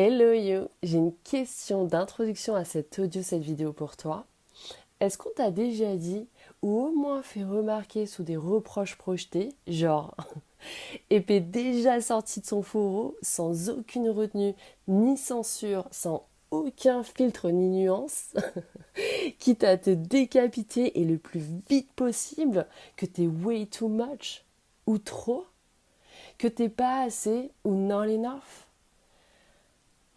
Hello yo, j'ai une question d'introduction à cet audio, cette vidéo pour toi. Est-ce qu'on t'a déjà dit ou au moins fait remarquer sous des reproches projetés, genre épée déjà sortie de son fourreau, sans aucune retenue ni censure, sans aucun filtre ni nuance, quitte à te décapiter et le plus vite possible, que t'es way too much ou trop, que t'es pas assez ou not enough?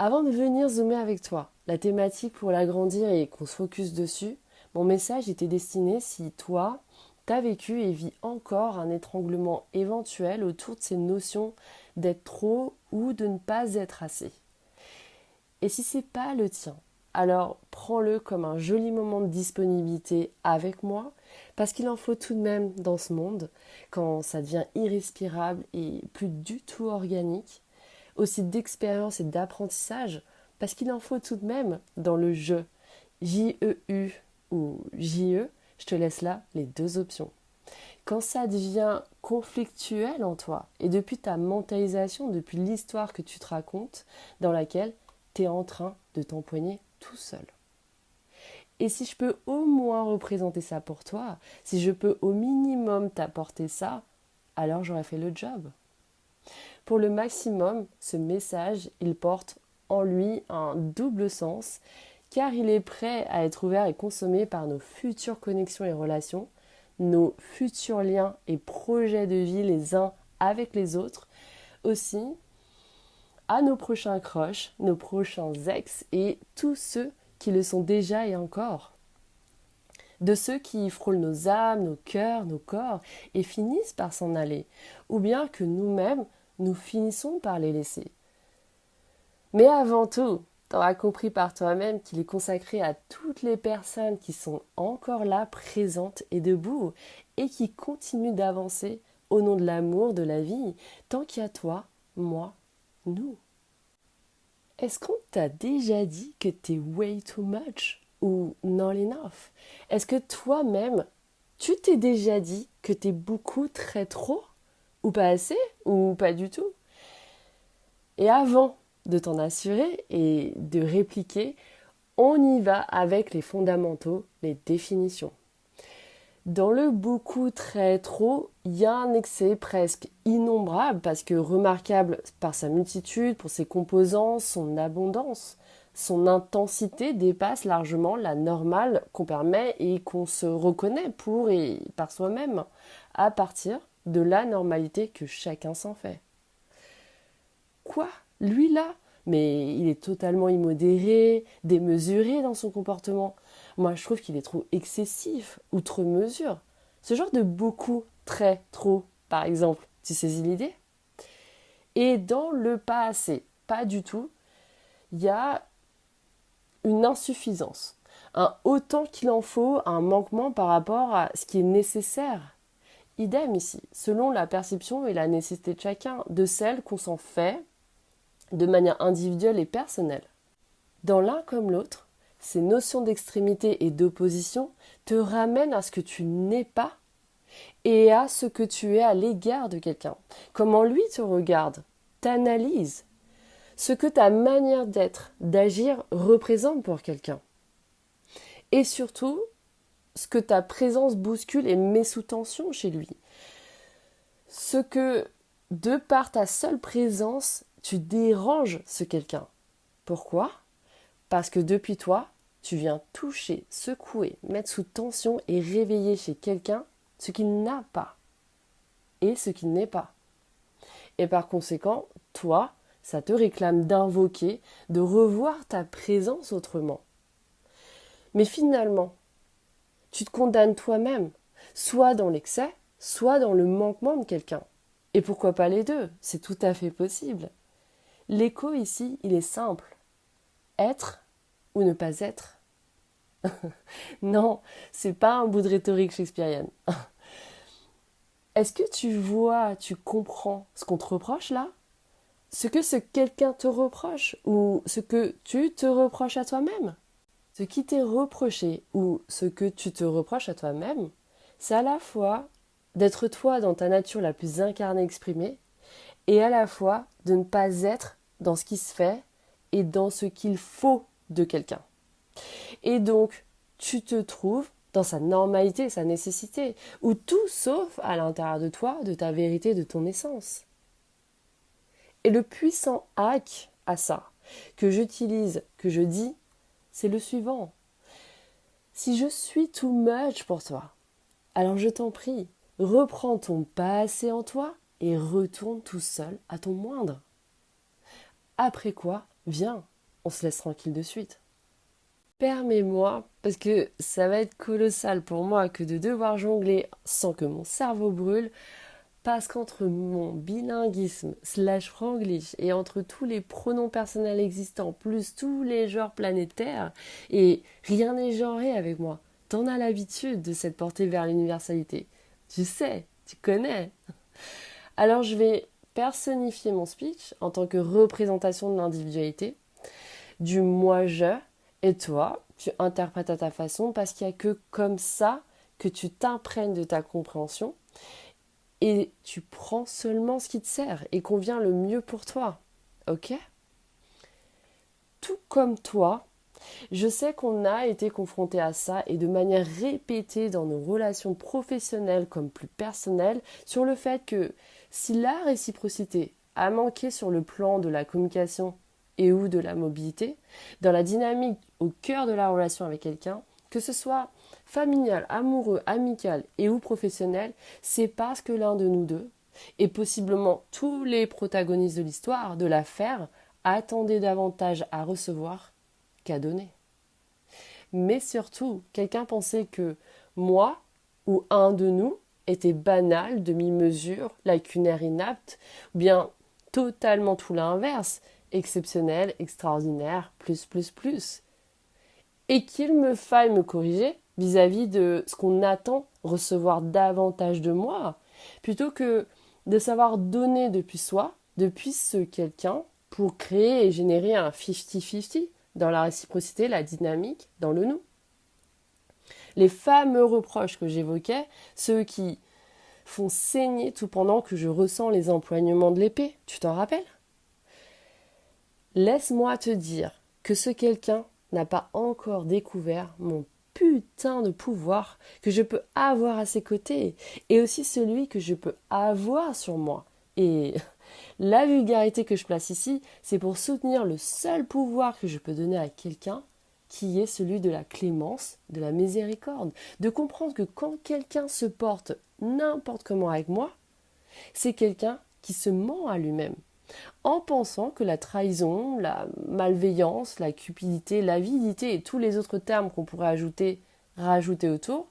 Avant de venir zoomer avec toi, la thématique pour l'agrandir et qu'on se focus dessus, mon message était destiné si toi, t'as vécu et vis encore un étranglement éventuel autour de ces notions d'être trop ou de ne pas être assez. Et si c'est pas le tien, alors prends-le comme un joli moment de disponibilité avec moi, parce qu'il en faut tout de même dans ce monde, quand ça devient irrespirable et plus du tout organique, aussi d'expérience et d'apprentissage, parce qu'il en faut tout de même dans le jeu. J-E-U ou J-E, je te laisse là les deux options. Quand ça devient conflictuel en toi, et depuis ta mentalisation, depuis l'histoire que tu te racontes, dans laquelle tu es en train de t'empoigner tout seul. Et si je peux au moins représenter ça pour toi, si je peux au minimum t'apporter ça, alors j'aurais fait le job. Pour le maximum, ce message, il porte en lui un double sens, car il est prêt à être ouvert et consommé par nos futures connexions et relations, nos futurs liens et projets de vie les uns avec les autres, aussi à nos prochains crushs, nos prochains ex et tous ceux qui le sont déjà et encore. De ceux qui frôlent nos âmes, nos cœurs, nos corps et finissent par s'en aller, ou bien que nous-mêmes, nous finissons par les laisser. Mais avant tout, t'auras compris par toi-même qu'il est consacré à toutes les personnes qui sont encore là, présentes et debout, et qui continuent d'avancer au nom de l'amour, de la vie, tant qu'il y a toi, moi, nous. Est-ce qu'on t'a déjà dit que t'es way too much ou not enough? Est-ce que toi-même, tu t'es déjà dit que t'es beaucoup, très trop? Ou pas assez? Ou pas du tout? Et avant de t'en assurer et de répliquer, on y va avec les fondamentaux, les définitions. Dans le beaucoup, très, trop, il y a un excès presque innombrable parce que remarquable par sa multitude, pour ses composants, son abondance. Son intensité dépasse largement la normale qu'on permet et qu'on se reconnaît pour et par soi-même à partir de la normalité que chacun s'en fait. Quoi? Lui là? Mais il est totalement immodéré, démesuré dans son comportement. Moi, je trouve qu'il est trop excessif, outre mesure. Ce genre de beaucoup, très, trop, par exemple. Tu saisis l'idée? Et dans le pas assez, pas du tout, il y a une insuffisance. Un autant qu'il en faut, un manquement par rapport à ce qui est nécessaire. Idem ici, selon la perception et la nécessité de chacun, de celle qu'on s'en fait, de manière individuelle et personnelle. Dans l'un comme l'autre, ces notions d'extrémité et d'opposition te ramènent à ce que tu n'es pas et à ce que tu es à l'égard de quelqu'un. Comment lui te regarde, t'analyse, ce que ta manière d'être, d'agir représente pour quelqu'un. Et surtout, ce que ta présence bouscule et met sous tension chez lui. Ce que, de par ta seule présence, tu déranges ce quelqu'un. Pourquoi? Parce que depuis toi, tu viens toucher, secouer, mettre sous tension et réveiller chez quelqu'un ce qu'il n'a pas et ce qu'il n'est pas. Et par conséquent, toi, ça te réclame d'invoquer, de revoir ta présence autrement. Mais finalement, tu te condamnes toi-même, soit dans l'excès, soit dans le manquement de quelqu'un. Et pourquoi pas les deux? C'est tout à fait possible. L'écho ici, il est simple. Être ou ne pas être? Non, c'est pas un bout de rhétorique shakespearienne. Est-ce que tu vois, tu comprends ce qu'on te reproche là? Ce que ce quelqu'un te reproche ou ce que tu te reproches à toi-même? Ce qui t'est reproché ou ce que tu te reproches à toi-même, c'est à la fois d'être toi dans ta nature la plus incarnée exprimée et à la fois de ne pas être dans ce qui se fait et dans ce qu'il faut de quelqu'un. Et donc, tu te trouves dans sa normalité, sa nécessité, ou tout sauf à l'intérieur de toi, de ta vérité, de ton essence. Et le puissant hack à ça, que j'utilise, que je dis, c'est le suivant. Si je suis too much pour toi, alors je t'en prie, reprends ton passé en toi et retourne tout seul à ton moindre. Après quoi, viens, on se laisse tranquille de suite. Permets-moi, parce que ça va être colossal pour moi que de devoir jongler sans que mon cerveau brûle, parce qu'entre mon bilinguisme / franglish et entre tous les pronoms personnels existants, plus tous les genres planétaires, et rien n'est genré avec moi. T'en as l'habitude de cette portée vers l'universalité. Tu sais, tu connais. Alors je vais personnifier mon speech en tant que représentation de l'individualité, du moi-je, et toi, tu interprètes à ta façon parce qu'il n'y a que comme ça que tu t'imprègnes de ta compréhension et tu prends seulement ce qui te sert et convient le mieux pour toi. Ok ? Tout comme toi, je sais qu'on a été confronté à ça et de manière répétée dans nos relations professionnelles comme plus personnelles sur le fait que si la réciprocité a manqué sur le plan de la communication et ou de la mobilité, dans la dynamique au cœur de la relation avec quelqu'un, que ce soit familial, amoureux, amical et ou professionnel, c'est parce que l'un de nous deux, et possiblement tous les protagonistes de l'histoire, de l'affaire, attendait davantage à recevoir qu'à donner. Mais surtout, quelqu'un pensait que moi ou un de nous était banal, demi-mesure, lacunaire, inapte, ou bien totalement tout l'inverse, exceptionnel, extraordinaire, plus. Et qu'il me faille me corriger vis-à-vis de ce qu'on attend recevoir davantage de moi, plutôt que de savoir donner depuis soi, depuis ce quelqu'un, pour créer et générer un 50-50 dans la réciprocité, la dynamique, dans le nous. Les fameux reproches que j'évoquais, ceux qui font saigner tout pendant que je ressens les empoignements de l'épée, tu t'en rappelles ? Laisse-moi te dire que ce quelqu'un n'a pas encore découvert mon putain de pouvoir que je peux avoir à ses côtés et aussi celui que je peux avoir sur moi. Et la vulgarité que je place ici, c'est pour soutenir le seul pouvoir que je peux donner à quelqu'un, qui est celui de la clémence, de la miséricorde, de comprendre que quand quelqu'un se porte n'importe comment avec moi, c'est quelqu'un qui se ment à lui-même, en pensant que la trahison, la malveillance, la cupidité, l'avidité et tous les autres termes qu'on pourrait rajouter autour,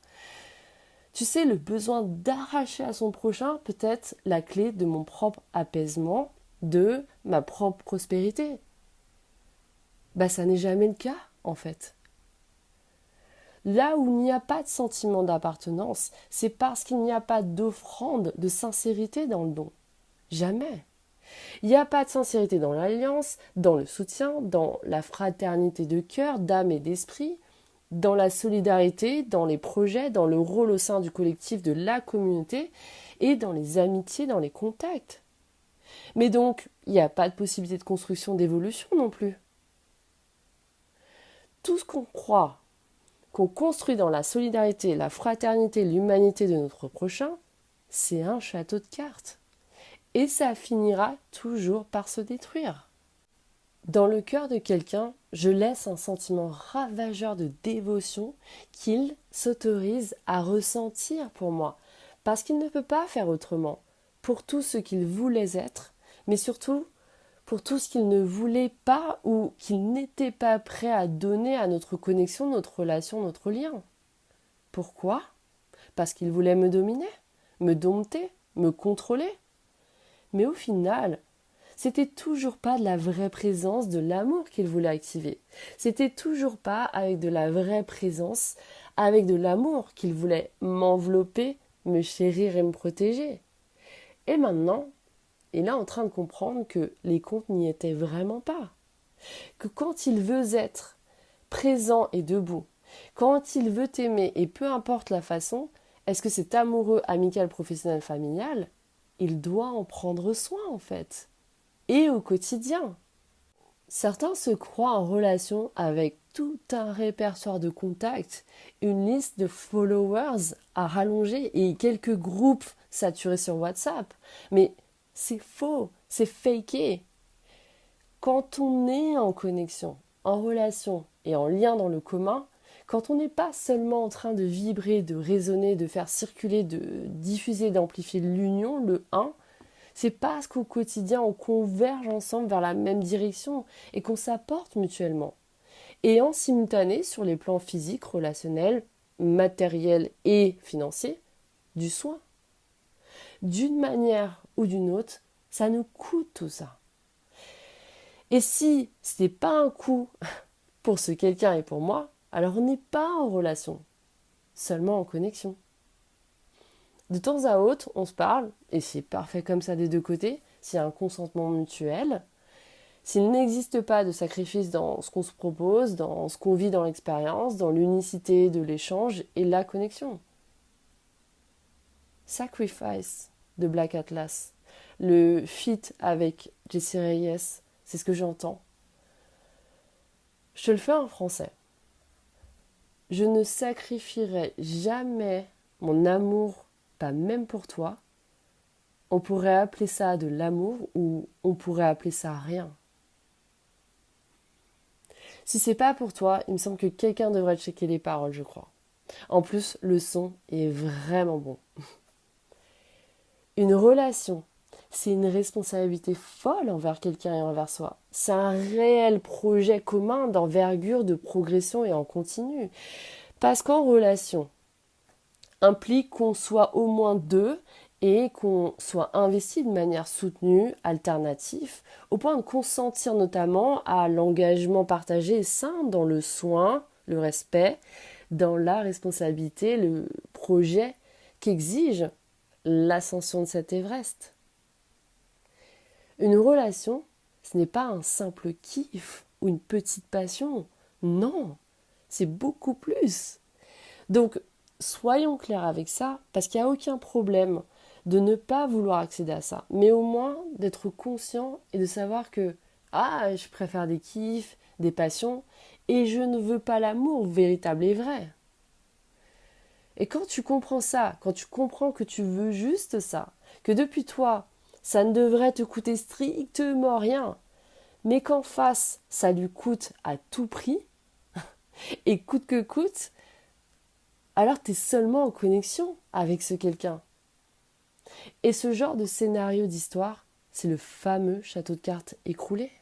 tu sais, le besoin d'arracher à son prochain peut-être la clé de mon propre apaisement, de ma propre prospérité. Ça n'est jamais le cas, en fait. Là où il n'y a pas de sentiment d'appartenance, c'est parce qu'il n'y a pas d'offrande, de sincérité dans le don. Jamais. Il n'y a pas de sincérité dans l'alliance, dans le soutien, dans la fraternité de cœur, d'âme et d'esprit, dans la solidarité, dans les projets, dans le rôle au sein du collectif de la communauté et dans les amitiés, dans les contacts. Mais donc, il n'y a pas de possibilité de construction, d'évolution non plus. Tout ce qu'on croit, qu'on construit dans la solidarité, la fraternité, l'humanité de notre prochain, c'est un château de cartes. Et ça finira toujours par se détruire. Dans le cœur de quelqu'un, je laisse un sentiment ravageur de dévotion qu'il s'autorise à ressentir pour moi, parce qu'il ne peut pas faire autrement, pour tout ce qu'il voulait être, mais surtout pour tout ce qu'il ne voulait pas ou qu'il n'était pas prêt à donner à notre connexion, notre relation, notre lien. Pourquoi ? Parce qu'il voulait me dominer, me dompter, me contrôler. Mais au final, c'était toujours pas de la vraie présence de l'amour qu'il voulait activer. C'était toujours pas avec de la vraie présence, avec de l'amour qu'il voulait m'envelopper, me chérir et me protéger. Et maintenant, il est en train de comprendre que les comptes n'y étaient vraiment pas. Que quand il veut être présent et debout, quand il veut t'aimer et peu importe la façon, est-ce que c'est amoureux, amical, professionnel, familial ? Il doit en prendre soin en fait. Et au quotidien. Certains se croient en relation avec tout un répertoire de contacts, une liste de followers à rallonger et quelques groupes saturés sur WhatsApp. Mais c'est faux, c'est faké. Quand on est en connexion, en relation et en lien dans le commun, quand on n'est pas seulement en train de vibrer, de résonner, de faire circuler, de diffuser, d'amplifier l'union, le un, c'est parce qu'au quotidien on converge ensemble vers la même direction et qu'on s'apporte mutuellement. Et en simultané, sur les plans physiques, relationnels, matériels et financiers, du soin. D'une manière ou d'une autre, ça nous coûte tout ça. Et si ce n'est pas un coût pour ce quelqu'un et pour moi, alors on n'est pas en relation, seulement en connexion. De temps à autre, on se parle, et c'est parfait comme ça des deux côtés, s'il y a un consentement mutuel. S'il n'existe pas de sacrifice dans ce qu'on se propose, dans ce qu'on vit dans l'expérience, dans l'unicité de l'échange et la connexion. Sacrifice de Black Atlas. Le feat avec Jessie Reyes, c'est ce que j'entends. Je te le fais en français. Je ne sacrifierai jamais mon amour, pas même pour toi. On pourrait appeler ça de l'amour ou on pourrait appeler ça rien. Si c'est pas pour toi, il me semble que quelqu'un devrait checker les paroles, je crois. En plus, le son est vraiment bon. Une relation, c'est une responsabilité folle envers quelqu'un et envers soi. C'est un réel projet commun d'envergure, de progression et en continu. Parce qu'en relation, implique qu'on soit au moins deux et qu'on soit investi de manière soutenue, alternative, au point de consentir notamment à l'engagement partagé et sain dans le soin, le respect, dans la responsabilité, le projet qu'exige l'ascension de cet Everest. Une relation, ce n'est pas un simple kiff ou une petite passion. Non, c'est beaucoup plus. Donc, soyons clairs avec ça, parce qu'il n'y a aucun problème de ne pas vouloir accéder à ça, mais au moins d'être conscient et de savoir que je préfère des kiffs, des passions, et je ne veux pas l'amour véritable et vrai. Et quand tu comprends ça, quand tu comprends que tu veux juste ça, que depuis toi, ça ne devrait te coûter strictement rien, mais qu'en face, ça lui coûte à tout prix, et coûte que coûte, alors tu es seulement en connexion avec ce quelqu'un. Et ce genre de scénario d'histoire, c'est le fameux château de cartes écroulé.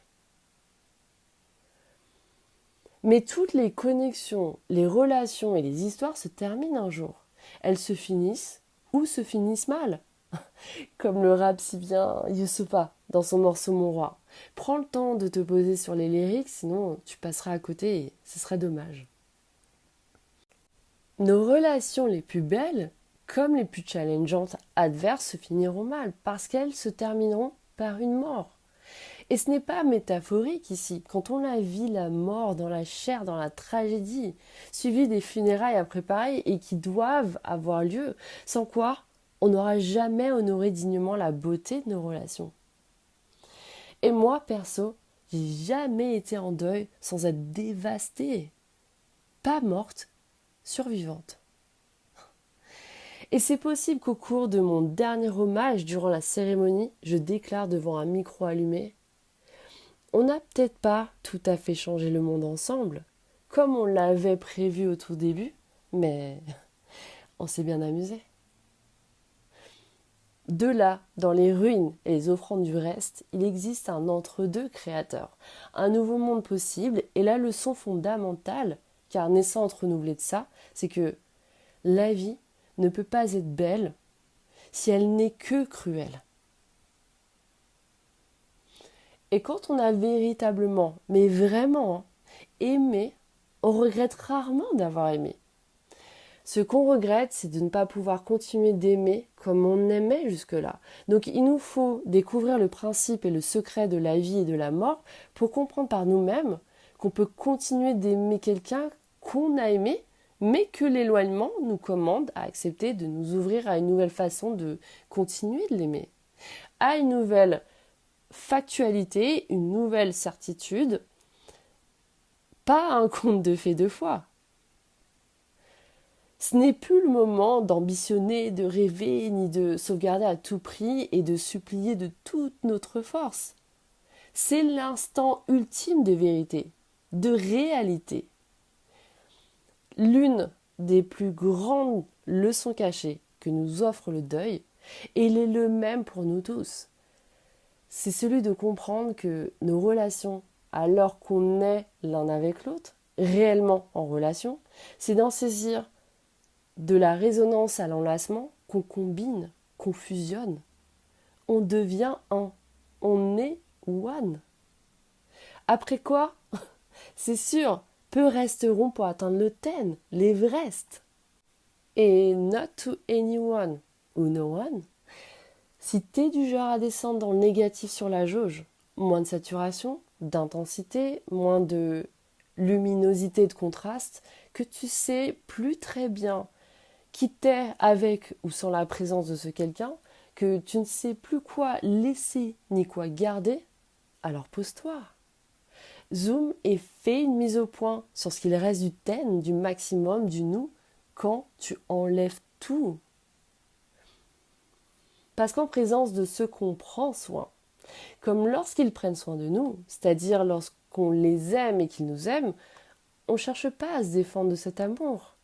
Mais toutes les connexions, les relations et les histoires se terminent un jour. Elles se finissent ou se finissent mal. Comme le rappe si bien Youssoupha dans son morceau Mon Roi. Prends le temps de te poser sur les lyrics, sinon tu passeras à côté et ce serait dommage. Nos relations les plus belles, comme les plus challengeantes, adverses, se finiront mal parce qu'elles se termineront par une mort. Et ce n'est pas métaphorique ici. Quand on la vit, la mort dans la chair, dans la tragédie, suivie des funérailles à préparer et qui doivent avoir lieu, sans quoi on n'aura jamais honoré dignement la beauté de nos relations. Et moi, perso, j'ai jamais été en deuil sans être dévastée. Pas morte, survivante. Et c'est possible qu'au cours de mon dernier hommage, durant la cérémonie, je déclare devant un micro allumé: on n'a peut-être pas tout à fait changé le monde ensemble, comme on l'avait prévu au tout début, mais on s'est bien amusé. De là, dans les ruines et les offrandes du reste, il existe un entre-deux créateur, un nouveau monde possible, et la leçon fondamentale, car naissante renouvelée de ça, c'est que la vie ne peut pas être belle si elle n'est que cruelle. Et quand on a véritablement, mais vraiment, aimé, on regrette rarement d'avoir aimé. Ce qu'on regrette, c'est de ne pas pouvoir continuer d'aimer comme on aimait jusque-là. Donc il nous faut découvrir le principe et le secret de la vie et de la mort pour comprendre par nous-mêmes qu'on peut continuer d'aimer quelqu'un qu'on a aimé, mais que l'éloignement nous commande à accepter de nous ouvrir à une nouvelle façon de continuer de l'aimer, à une nouvelle factualité, une nouvelle certitude, pas un conte de fées de foi. Ce n'est plus le moment d'ambitionner, de rêver, ni de sauvegarder à tout prix et de supplier de toute notre force. C'est l'instant ultime de vérité, de réalité. L'une des plus grandes leçons cachées que nous offre le deuil, et il est le même pour nous tous, c'est celui de comprendre que nos relations, alors qu'on est l'un avec l'autre, réellement en relation, c'est d'en saisir de la résonance à l'enlacement qu'on combine, qu'on fusionne. On devient un, on est one. Après quoi, c'est sûr, peu resteront pour atteindre le ten, l'Everest. Et not to anyone ou no one. Si t'es du genre à descendre dans le négatif sur la jauge, moins de saturation, d'intensité, moins de luminosité, de contraste, que tu sais plus très bien qui t'est avec ou sans la présence de ce quelqu'un, que tu ne sais plus quoi laisser ni quoi garder, alors pose-toi. Zoom et fais une mise au point sur ce qu'il reste du ten, du maximum, du nous, quand tu enlèves tout. Parce qu'en présence de ceux qu'on prend soin, comme lorsqu'ils prennent soin de nous, c'est-à-dire lorsqu'on les aime et qu'ils nous aiment, on ne cherche pas à se défendre de cet amour.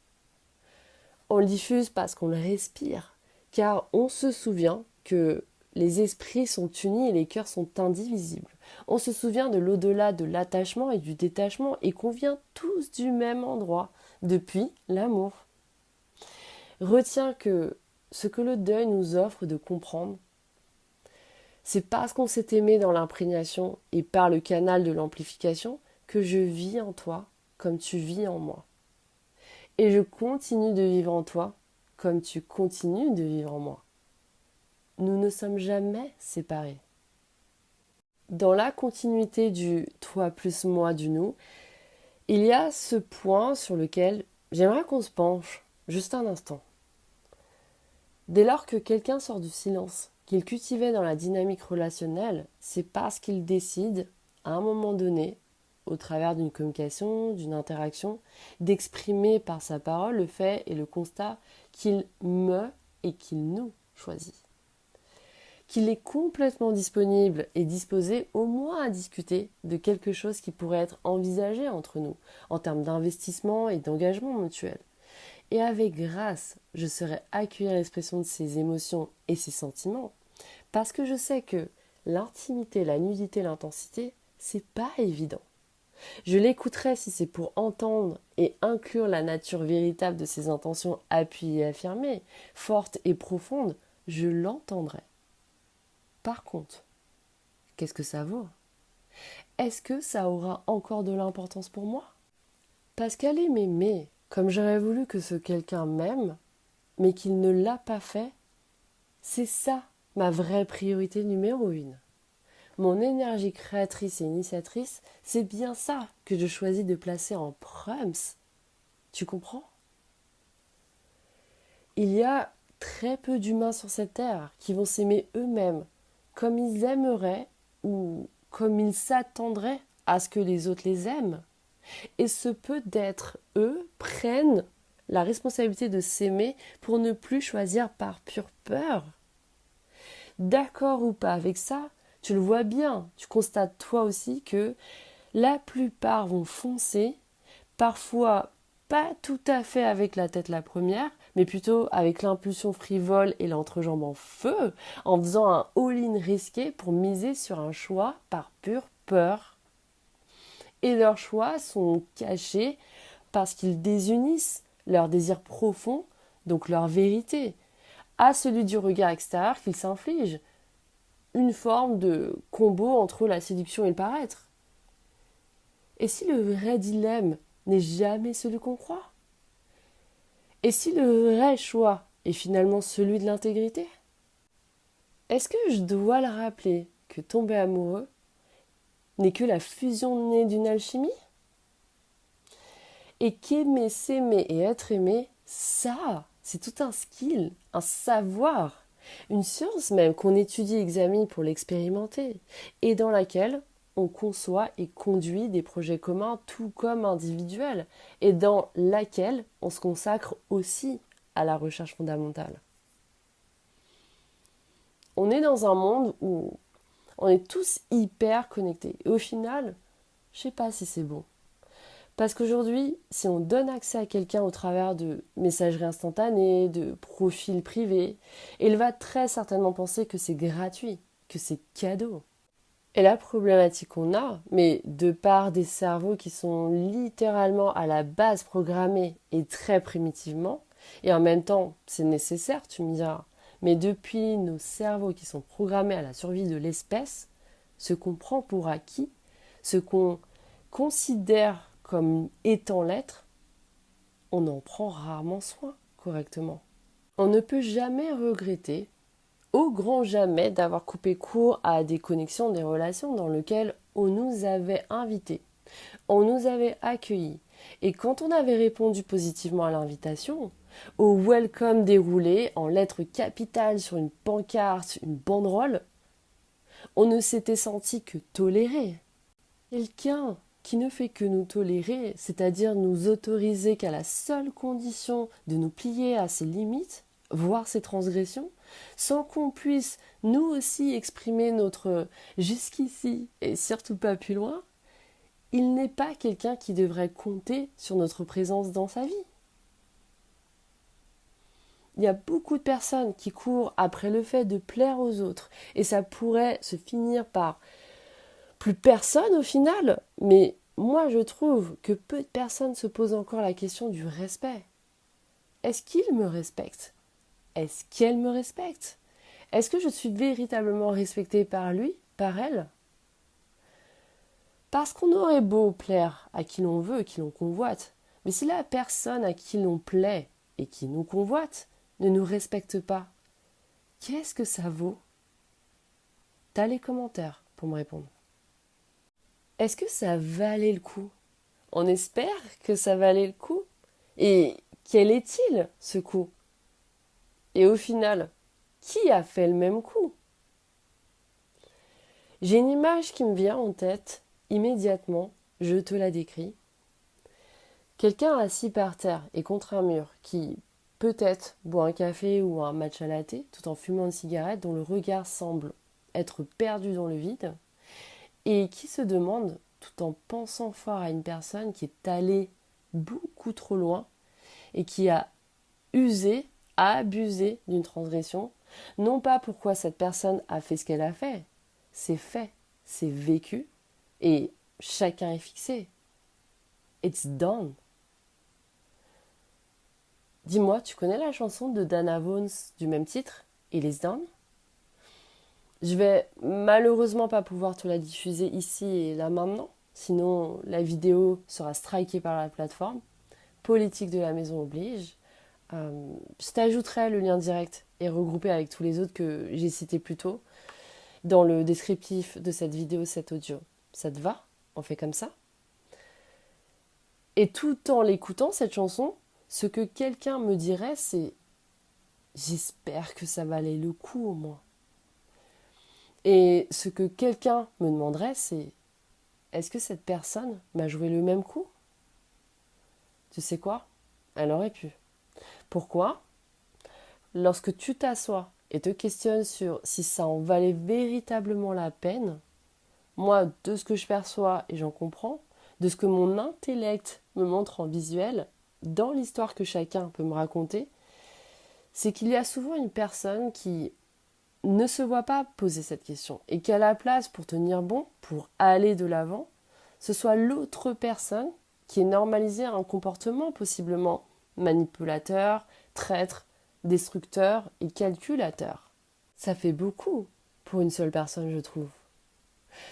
On le diffuse parce qu'on le respire, car on se souvient que les esprits sont unis et les cœurs sont indivisibles. On se souvient de l'au-delà de l'attachement et du détachement et qu'on vient tous du même endroit, depuis l'amour. Retiens que ce que le deuil nous offre de comprendre, c'est parce qu'on s'est aimé dans l'imprégnation et par le canal de l'amplification que je vis en toi comme tu vis en moi. Et je continue de vivre en toi comme tu continues de vivre en moi. Nous ne sommes jamais séparés. Dans la continuité du toi plus moi du nous, il y a ce point sur lequel j'aimerais qu'on se penche juste un instant. Dès lors que quelqu'un sort du silence qu'il cultivait dans la dynamique relationnelle, c'est parce qu'il décide, à un moment donné, au travers d'une communication, d'une interaction, d'exprimer par sa parole le fait et le constat qu'il me et qu'il nous choisit. Qu'il est complètement disponible et disposé au moins à discuter de quelque chose qui pourrait être envisagé entre nous, en termes d'investissement et d'engagement mutuel. Et avec grâce, je saurai accueillir l'expression de ses émotions et ses sentiments, parce que je sais que l'intimité, la nudité, l'intensité, c'est pas évident. Je l'écouterai si c'est pour entendre et inclure la nature véritable de ses intentions appuyées et affirmées, fortes et profondes, je l'entendrai. Par contre, qu'est-ce que ça vaut? Est-ce que ça aura encore de l'importance pour moi? Parce qu'aller m'aimer comme j'aurais voulu que ce quelqu'un m'aime, mais qu'il ne l'a pas fait, c'est ça ma vraie priorité numéro 1. Mon énergie créatrice et initiatrice, c'est bien ça que je choisis de placer en prums. Tu comprends? Il y a très peu d'humains sur cette terre qui vont s'aimer eux-mêmes comme ils aimeraient ou comme ils s'attendraient à ce que les autres les aiment. Et ce peu d'être eux prennent la responsabilité de s'aimer pour ne plus choisir par pure peur. D'accord ou pas avec ça, tu le vois bien, tu constates toi aussi que la plupart vont foncer, parfois pas tout à fait avec la tête la première, mais plutôt avec l'impulsion frivole et l'entrejambe en feu, en faisant un all-in risqué pour miser sur un choix par pure peur. Et leurs choix sont cachés parce qu'ils désunissent leur désir profond, donc leur vérité, à celui du regard extérieur qu'ils s'infligent. Une forme de combo entre la séduction et le paraître. Et si le vrai dilemme n'est jamais celui qu'on croit? Et si le vrai choix est finalement celui de l'intégrité? Est-ce que je dois le rappeler que tomber amoureux n'est que la fusion née d'une alchimie? Et qu'aimer, s'aimer et être aimé, ça, c'est tout un skill, un savoir. Une science même qu'on étudie et examine pour l'expérimenter, et dans laquelle on conçoit et conduit des projets communs tout comme individuels, et dans laquelle on se consacre aussi à la recherche fondamentale. On est dans un monde où on est tous hyper connectés. Et au final, je sais pas si c'est bon. Parce qu'aujourd'hui, si on donne accès à quelqu'un au travers de messageries instantanées, de profils privés, il va très certainement penser que c'est gratuit, que c'est cadeau. Et la problématique qu'on a, mais de par des cerveaux qui sont littéralement à la base programmés et très primitivement, et en même temps c'est nécessaire, tu me diras, mais depuis nos cerveaux qui sont programmés à la survie de l'espèce, ce qu'on prend pour acquis, ce qu'on considère comme étant l'être, on en prend rarement soin correctement. On ne peut jamais regretter, au grand jamais, d'avoir coupé court à des connexions, des relations dans lesquelles on nous avait invités, on nous avait accueillis. Et quand on avait répondu positivement à l'invitation, au welcome déroulé en lettres capitales sur une pancarte, une banderole, on ne s'était senti que toléré. Quelqu'un qui ne fait que nous tolérer, c'est-à-dire nous autoriser qu'à la seule condition de nous plier à ses limites, voire ses transgressions, sans qu'on puisse nous aussi exprimer notre jusqu'ici et surtout pas plus loin, il n'est pas quelqu'un qui devrait compter sur notre présence dans sa vie. Il y a beaucoup de personnes qui courent après le fait de plaire aux autres et ça pourrait se finir par plus personne au final, mais moi je trouve que peu de personnes se posent encore la question du respect. Est-ce qu'il me respecte ? Est-ce qu'elle me respecte ? Est-ce que je suis véritablement respectée par lui, par elle ? Parce qu'on aurait beau plaire à qui l'on veut, qui l'on convoite, mais si la personne à qui l'on plaît et qui nous convoite ne nous respecte pas, qu'est-ce que ça vaut ? T'as les commentaires pour me répondre. Est-ce que ça valait le coup ? On espère que ça valait le coup. Et quel est-il, ce coup ? Et au final, qui a fait le même coup ? J'ai une image qui me vient en tête immédiatement, je te la décris. Quelqu'un assis par terre et contre un mur qui peut-être boit un café ou un matcha latte tout en fumant une cigarette dont le regard semble être perdu dans le vide et qui se demande, tout en pensant fort à une personne qui est allée beaucoup trop loin et qui a usé, a abusé d'une transgression, non pas pourquoi cette personne a fait ce qu'elle a fait, c'est vécu et chacun est fixé. It's done. Dis-moi, tu connais la chanson de Dana Vaughn du même titre, It is done ? Je vais malheureusement pas pouvoir te la diffuser ici et là maintenant, sinon la vidéo sera strikée par la plateforme. Politique de la maison oblige. Je t'ajouterai le lien direct et regroupé avec tous les autres que j'ai cités plus tôt dans le descriptif de cette vidéo, cet audio. Ça te va ? On fait comme ça ? Et tout en l'écoutant, cette chanson, ce que quelqu'un me dirait, c'est « J'espère que ça valait le coup au moins ». Et ce que quelqu'un me demanderait, c'est « Est-ce que cette personne m'a joué le même coup ?» Tu sais quoi ? Elle aurait pu. Pourquoi ? Lorsque tu t'assois et te questionnes sur si ça en valait véritablement la peine, moi, de ce que je perçois et j'en comprends, de ce que mon intellect me montre en visuel, dans l'histoire que chacun peut me raconter, c'est qu'il y a souvent une personne qui ne se voit pas poser cette question et qu'à la place pour tenir bon, pour aller de l'avant, ce soit l'autre personne qui ait normalisé un comportement possiblement manipulateur, traître, destructeur et calculateur. Ça fait beaucoup pour une seule personne, je trouve.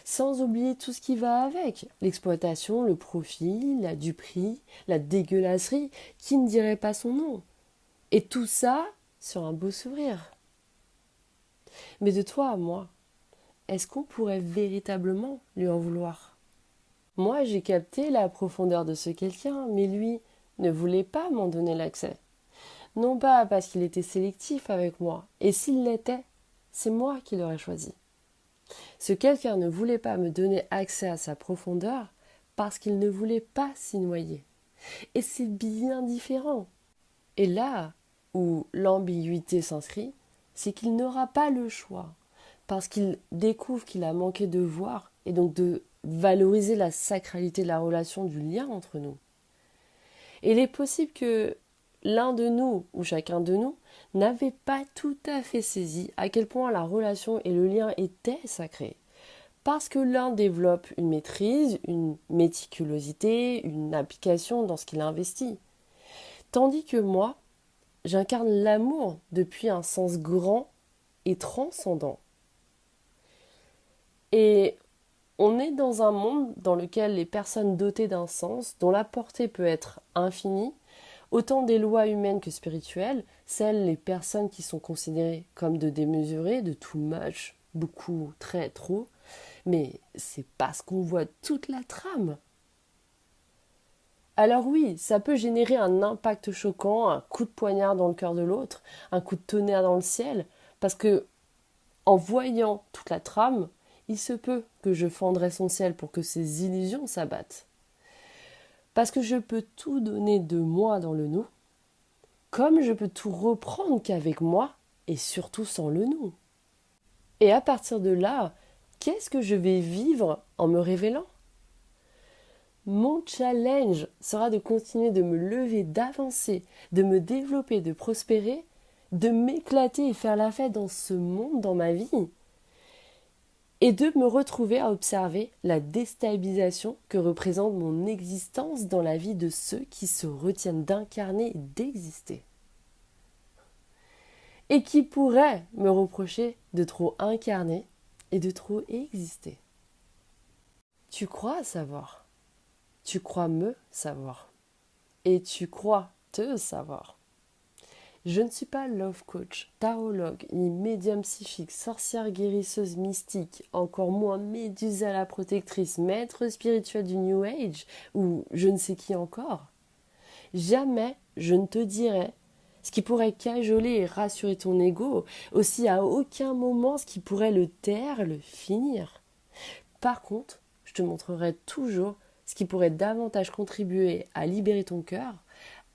Sans oublier tout ce qui va avec, l'exploitation, le profit, la duperie, la dégueulasserie, qui ne dirait pas son nom. Et tout ça sur un beau sourire. Mais de toi à moi, est-ce qu'on pourrait véritablement lui en vouloir ? Moi, j'ai capté la profondeur de ce quelqu'un, mais lui ne voulait pas m'en donner l'accès. Non pas parce qu'il était sélectif avec moi, et s'il l'était, c'est moi qui l'aurais choisi. Ce quelqu'un ne voulait pas me donner accès à sa profondeur parce qu'il ne voulait pas s'y noyer. Et c'est bien différent. Et là où l'ambiguïté s'inscrit, c'est qu'il n'aura pas le choix, parce qu'il découvre qu'il a manqué de voir et donc de valoriser la sacralité de la relation, du lien entre nous. Et il est possible que l'un de nous ou chacun de nous n'avait pas tout à fait saisi à quel point la relation et le lien étaient sacrés. Parce que l'un développe une maîtrise, une méticulosité, une application dans ce qu'il investit. Tandis que moi, j'incarne l'amour depuis un sens grand et transcendant. Et on est dans un monde dans lequel les personnes dotées d'un sens, dont la portée peut être infinie, autant des lois humaines que spirituelles, celles les personnes qui sont considérées comme de démesurées, de too much, beaucoup, très, trop, mais c'est parce qu'on voit toute la trame. Alors oui, ça peut générer un impact choquant, un coup de poignard dans le cœur de l'autre, un coup de tonnerre dans le ciel, parce que en voyant toute la trame, il se peut que je fendrais son ciel pour que ses illusions s'abattent. Parce que je peux tout donner de moi dans le nous, comme je peux tout reprendre qu'avec moi, et surtout sans le nous. Et à partir de là, qu'est-ce que je vais vivre en me révélant ? Mon challenge sera de continuer de me lever, d'avancer, de me développer, de prospérer, de m'éclater et faire la fête dans ce monde, dans ma vie. Et de me retrouver à observer la déstabilisation que représente mon existence dans la vie de ceux qui se retiennent d'incarner et d'exister. Et qui pourraient me reprocher de trop incarner et de trop exister. Tu crois savoir. Tu crois me savoir. Et tu crois te savoir. Je ne suis pas love coach, tarologue, ni médium psychique, sorcière guérisseuse mystique, encore moins Médusa la protectrice, maître spirituel du New Age, ou je ne sais qui encore. Jamais je ne te dirai ce qui pourrait cajoler et rassurer ton ego, aussi à aucun moment ce qui pourrait le taire, le finir. Par contre, je te montrerai toujours ce qui pourrait davantage contribuer à libérer ton cœur,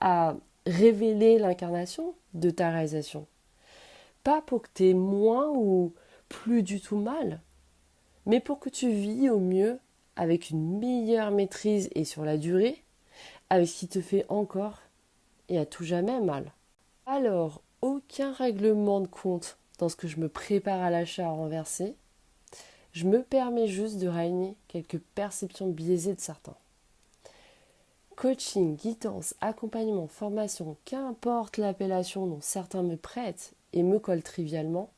à révéler l'incarnation de ta réalisation. Pas pour que tu aies moins ou plus du tout mal, mais pour que tu vis au mieux avec une meilleure maîtrise et sur la durée, avec ce qui te fait encore et à tout jamais mal. Alors, aucun règlement de compte dans ce que je me prépare à l'achat à renverser. Je me permets juste de réunir quelques perceptions biaisées de certains. Coaching, guidance, accompagnement, formation, qu'importe l'appellation dont certains me prêtent et me collent trivialement.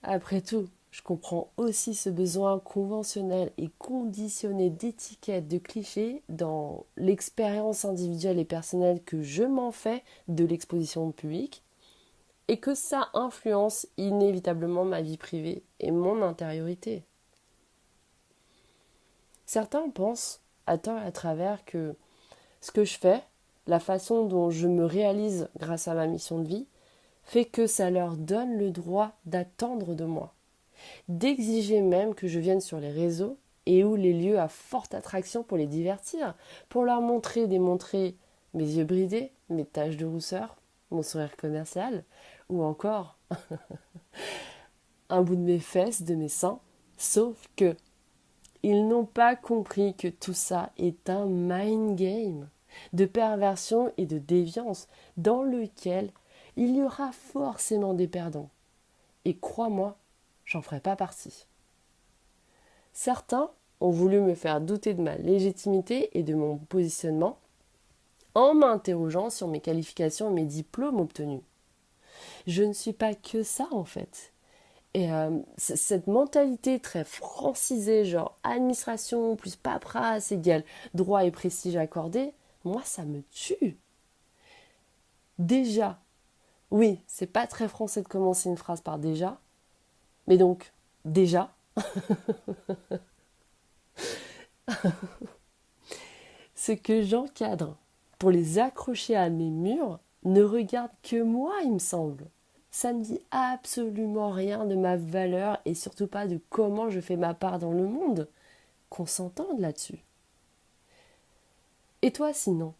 Après tout, je comprends aussi ce besoin conventionnel et conditionné d'étiquettes, de clichés dans l'expérience individuelle et personnelle que je m'en fais de l'exposition publique et que ça influence inévitablement ma vie privée et mon intériorité. Certains pensent à tort et à travers que ce que je fais, la façon dont je me réalise grâce à ma mission de vie, fait que ça leur donne le droit d'attendre de moi, d'exiger même que je vienne sur les réseaux et ou les lieux à forte attraction pour les divertir, pour leur démontrer mes yeux bridés, mes taches de rousseur, mon sourire commercial, ou encore un bout de mes fesses, de mes seins, sauf que ils n'ont pas compris que tout ça est un mind game de perversion et de déviance dans lequel il y aura forcément des perdants. Et crois-moi, j'en ferai pas partie. Certains ont voulu me faire douter de ma légitimité et de mon positionnement en m'interrogeant sur mes qualifications et mes diplômes obtenus. Je ne suis pas que ça en fait. Et cette mentalité très francisée, genre administration plus paperasse égale droit et prestige accordé, moi ça me tue. Déjà, oui, c'est pas très français de commencer une phrase par déjà, mais donc, déjà, ce que j'encadre pour les accrocher à mes murs ne regarde que moi, il me semble. Ça ne dit absolument rien de ma valeur et surtout pas de comment je fais ma part dans le monde. Qu'on s'entende là-dessus. Et toi sinon?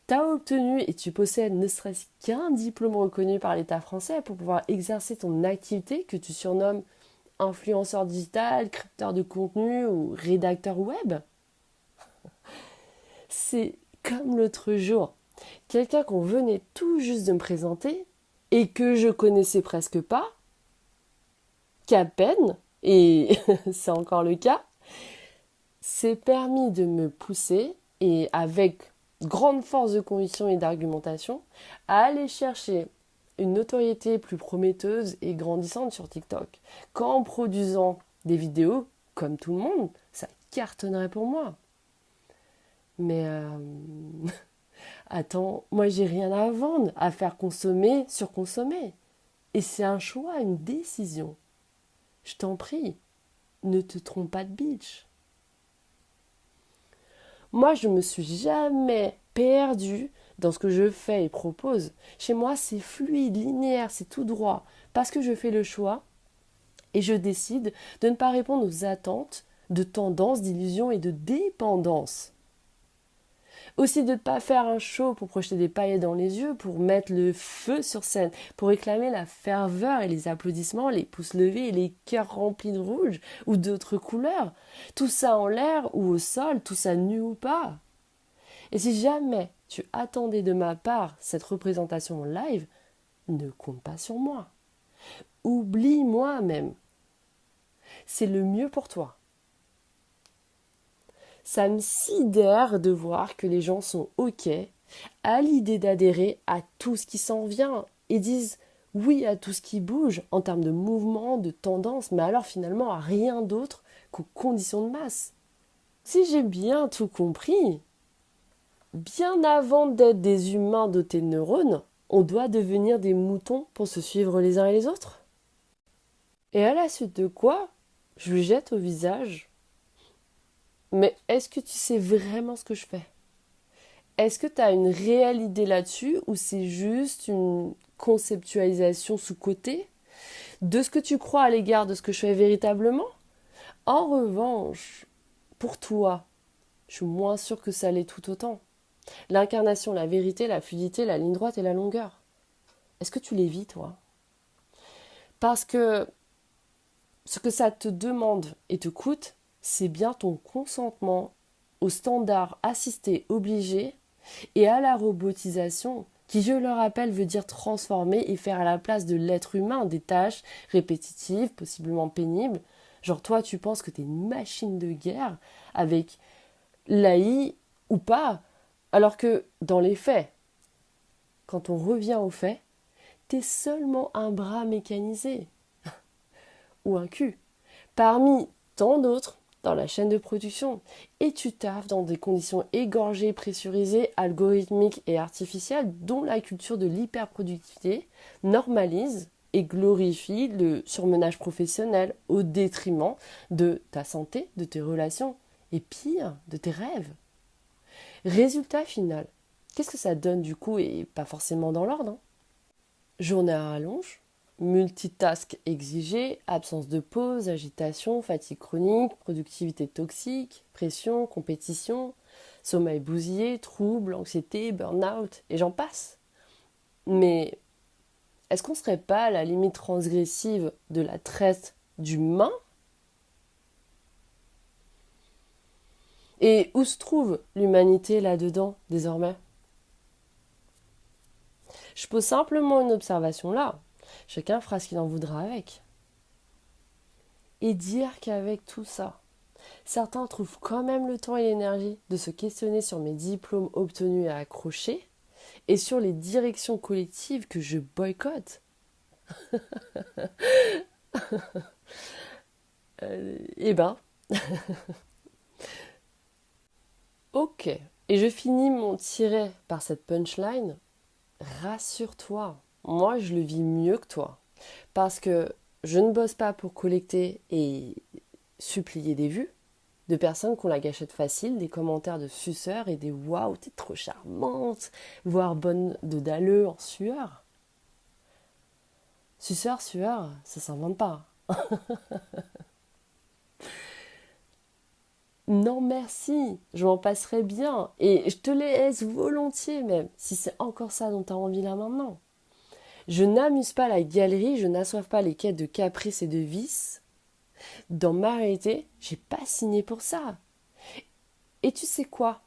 T'as obtenu et tu possèdes ne serait-ce qu'un diplôme reconnu par l'État français pour pouvoir exercer ton activité que tu surnommes influenceur digital, créateur de contenu ou rédacteur web? C'est comme l'autre jour, quelqu'un qu'on venait tout juste de me présenter et que je connaissais presque pas, qu'à peine, et c'est encore le cas, s'est permis de me pousser et avec grande force de conviction et d'argumentation à aller chercher une notoriété plus prometteuse et grandissante sur TikTok, qu'en produisant des vidéos, comme tout le monde, ça cartonnerait pour moi. Mais attends, moi j'ai rien à vendre, à faire consommer, surconsommer. Et c'est un choix, une décision. Je t'en prie, ne te trompe pas de bitch. Moi, je me suis jamais perdue dans ce que je fais et propose. Chez moi, c'est fluide, linéaire, c'est tout droit. Parce que je fais le choix et je décide de ne pas répondre aux attentes de tendance, d'illusion et de dépendance. Aussi de ne pas faire un show pour projeter des paillettes dans les yeux, pour mettre le feu sur scène, pour réclamer la ferveur et les applaudissements, les pouces levés et les cœurs remplis de rouge ou d'autres couleurs. Tout ça en l'air ou au sol, tout ça nu ou pas. Et si jamais tu attendais de ma part cette représentation en live, ne compte pas sur moi. Oublie-moi même. C'est le mieux pour toi. Ça me sidère de voir que les gens sont OK à l'idée d'adhérer à tout ce qui s'en vient et disent oui à tout ce qui bouge en termes de mouvement, de tendance, mais alors finalement à rien d'autre qu'aux conditions de masse. Si j'ai bien tout compris, bien avant d'être des humains dotés de neurones, on doit devenir des moutons pour se suivre les uns et les autres. Et à la suite de quoi, je lui jette au visage: mais est-ce que tu sais vraiment ce que je fais? Est-ce que tu as une réelle idée là-dessus ou c'est juste une conceptualisation sous-cotée de ce que tu crois à l'égard de ce que je fais véritablement? En revanche, pour toi, je suis moins sûre que ça l'est tout autant. L'incarnation, la vérité, la fluidité, la ligne droite et la longueur. Est-ce que tu les vis, toi? Parce que ce que ça te demande et te coûte, c'est bien ton consentement aux standards assistés obligés et à la robotisation, qui, je le rappelle, veut dire transformer et faire à la place de l'être humain des tâches répétitives, possiblement pénibles. Genre toi, tu penses que t'es une machine de guerre avec l'AI ou pas, alors que dans les faits, quand on revient aux faits, t'es seulement un bras mécanisé ou un cul parmi tant d'autres dans la chaîne de production, et tu taffes dans des conditions égorgées, pressurisées, algorithmiques et artificielles dont la culture de l'hyperproductivité normalise et glorifie le surmenage professionnel au détriment de ta santé, de tes relations et pire, de tes rêves. Résultat final, qu'est-ce que ça donne du coup et pas forcément dans l'ordre, hein? Journée à rallonge, multitask exigé, absence de pause, agitation, fatigue chronique, productivité toxique, pression, compétition, sommeil bousillé, troubles, anxiété, burn-out, et j'en passe. Mais est-ce qu'on ne serait pas à la limite transgressive de la traite d'humain? Et où se trouve l'humanité là-dedans, désormais? Je pose simplement une observation là. Chacun fera ce qu'il en voudra avec. Et dire qu'avec tout ça, certains trouvent quand même le temps et l'énergie de se questionner sur mes diplômes obtenus et accrochés et sur les directions collectives que je boycotte. Eh ben, ok. Et je finis mon tiret par cette punchline. Rassure-toi, moi je le vis mieux que toi. Parce que je ne bosse pas pour collecter et supplier des vues. de personnes qui ont la gâchette facile, des commentaires de suceurs et des waouh, t'es trop charmante, voire bonne de dalleux en sueur. Suceur, sueur, ça s'invente pas. Non merci, je m'en passerai bien et je te laisse volontiers même, si c'est encore ça dont tu as envie là maintenant. Je n'amuse pas la galerie, je n'assoive pas les quêtes de caprice et de vice. Dans ma réalité, j'ai pas signé pour ça. Et tu sais quoi?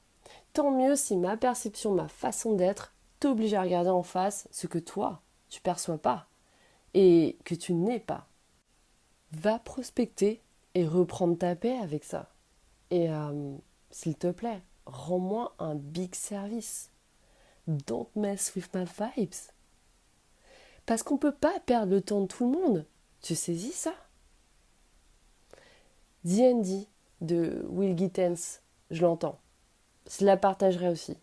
Tant mieux si ma perception, ma façon d'être t'oblige à regarder en face ce que toi, tu perçois pas et que tu n'es pas. Va prospecter et reprendre ta paix avec ça. Et s'il te plaît, rends-moi un big service. Don't mess with my vibes. Parce qu'on peut pas perdre le temps de tout le monde. Tu saisis ça? D&D de Will Gittens, je l'entends. Je la partagerai aussi.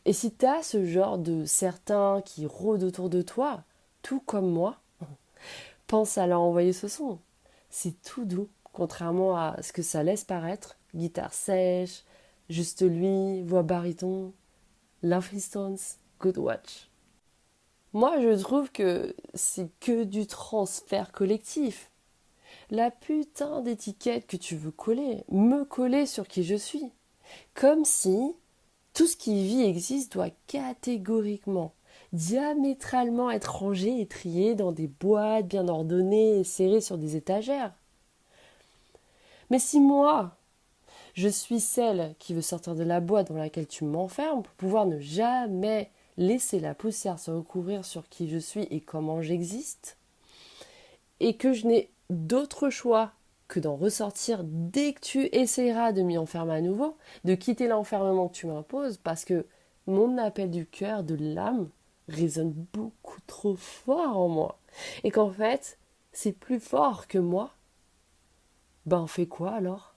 Et si tu as ce genre de certains qui rôdent autour de toi, tout comme moi, pense à leur envoyer ce son. C'est tout doux, contrairement à ce que ça laisse paraître. Guitare sèche, juste lui, voix baryton, Lovely Stones, Good Watch. Moi, je trouve que c'est que du transfert collectif. La putain d'étiquette que tu veux coller, me coller sur qui je suis. Comme si tout ce qui vit existe doit catégoriquement, diamétralement être rangé et trié dans des boîtes bien ordonnées et serrées sur des étagères. Mais si moi, je suis celle qui veut sortir de la boîte dans laquelle tu m'enfermes pour pouvoir ne jamais laisser la poussière se recouvrir sur qui je suis et comment j'existe, et que je n'ai d'autre choix que d'en ressortir dès que tu essaieras de m'y enfermer à nouveau, de quitter l'enfermement que tu m'imposes, parce que mon appel du cœur, de l'âme, résonne beaucoup trop fort en moi. Et qu'en fait, c'est plus fort que moi. Ben on fait quoi alors?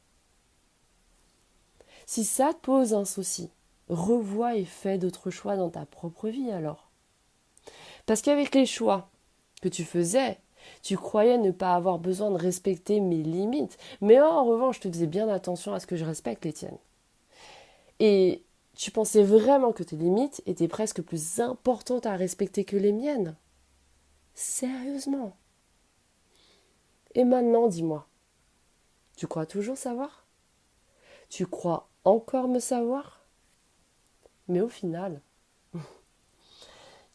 Si ça te pose un souci, revois et fais d'autres choix dans ta propre vie alors. Parce qu'avec les choix que tu faisais, tu croyais ne pas avoir besoin de respecter mes limites, mais en revanche, tu faisais bien attention à ce que je respecte les tiennes. Et tu pensais vraiment que tes limites étaient presque plus importantes à respecter que les miennes. Sérieusement. Et maintenant, dis-moi, tu crois toujours savoir? Tu crois encore me savoir? Mais au final,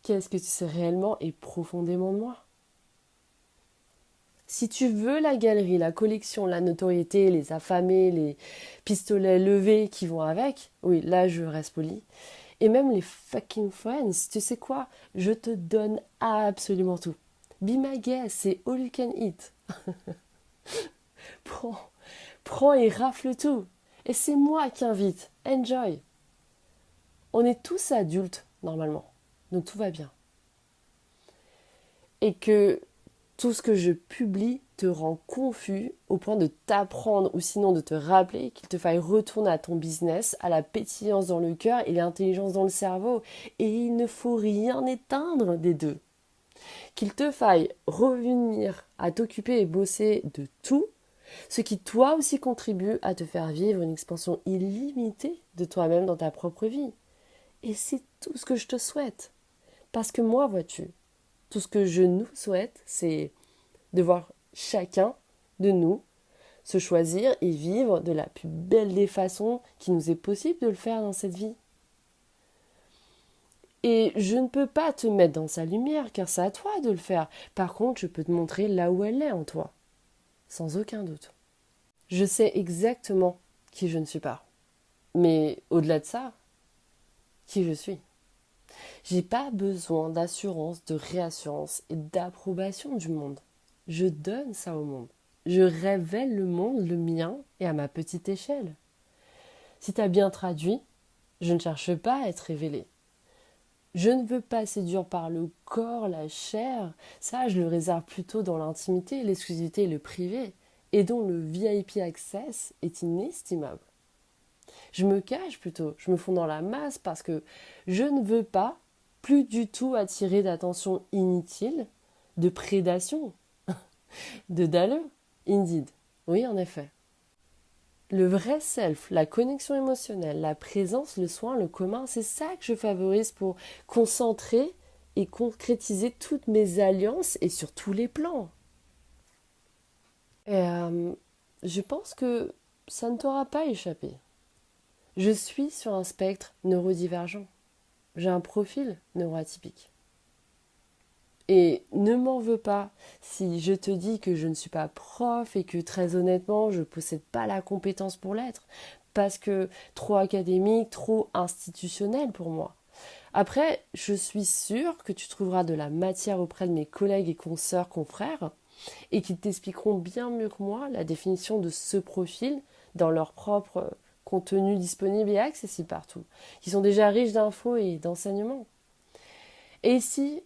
qu'est-ce que tu sais réellement et profondément de moi? Si tu veux la galerie, la collection, la notoriété, les affamés, les pistolets levés qui vont avec, oui, là je reste poli, et même les fucking friends, tu sais quoi? Je te donne absolument tout. Be my guest, c'est all you can eat. Prends et rafle tout. Et c'est moi qui invite. Enjoy. On est tous adultes, normalement. Donc tout va bien. Et que tout ce que je publie te rend confus au point de t'apprendre ou sinon de te rappeler qu'il te faille retourner à ton business, à la pétillance dans le cœur et l'intelligence dans le cerveau. Et il ne faut rien éteindre des deux. Qu'il te faille revenir à t'occuper et bosser de tout, ce qui toi aussi contribue à te faire vivre une expansion illimitée de toi-même dans ta propre vie. Et c'est tout ce que je te souhaite. Parce que moi, vois-tu, tout ce que je nous souhaite, c'est de voir chacun de nous se choisir et vivre de la plus belle des façons qui nous est possible de le faire dans cette vie. Et je ne peux pas te mettre dans sa lumière, car c'est à toi de le faire. Par contre, je peux te montrer là où elle est en toi, sans aucun doute. Je sais exactement qui je ne suis pas. Mais au-delà de ça, qui je suis. J'ai pas besoin d'assurance, de réassurance et d'approbation du monde. Je donne ça au monde. Je révèle le monde, le mien, et à ma petite échelle. Si tu as bien traduit, je ne cherche pas à être révélée. Je ne veux pas séduire par le corps, la chair. Ça, je le réserve plutôt dans l'intimité, l'exclusivité et le privé, et dont le VIP access est inestimable. Je me cache plutôt, je me fonds dans la masse parce que je ne veux pas plus du tout attirer d'attention inutile, de prédation, de dalleux, indeed. Oui, en effet. Le vrai self, la connexion émotionnelle, la présence, le soin, le commun, c'est ça que je favorise pour concentrer et concrétiser toutes mes alliances et sur tous les plans. Et je pense que ça ne t'aura pas échappé. Je suis sur un spectre neurodivergent. J'ai un profil neuroatypique. Et ne m'en veux pas si je te dis que je ne suis pas prof et que très honnêtement, je ne possède pas la compétence pour l'être, parce que trop académique, trop institutionnel pour moi. Après, je suis sûre que tu trouveras de la matière auprès de mes collègues et consoeurs, confrères, et qu'ils t'expliqueront bien mieux que moi la définition de ce profil dans leur propre contenu disponible et accessible partout, qui sont déjà riches d'infos et d'enseignements. Et si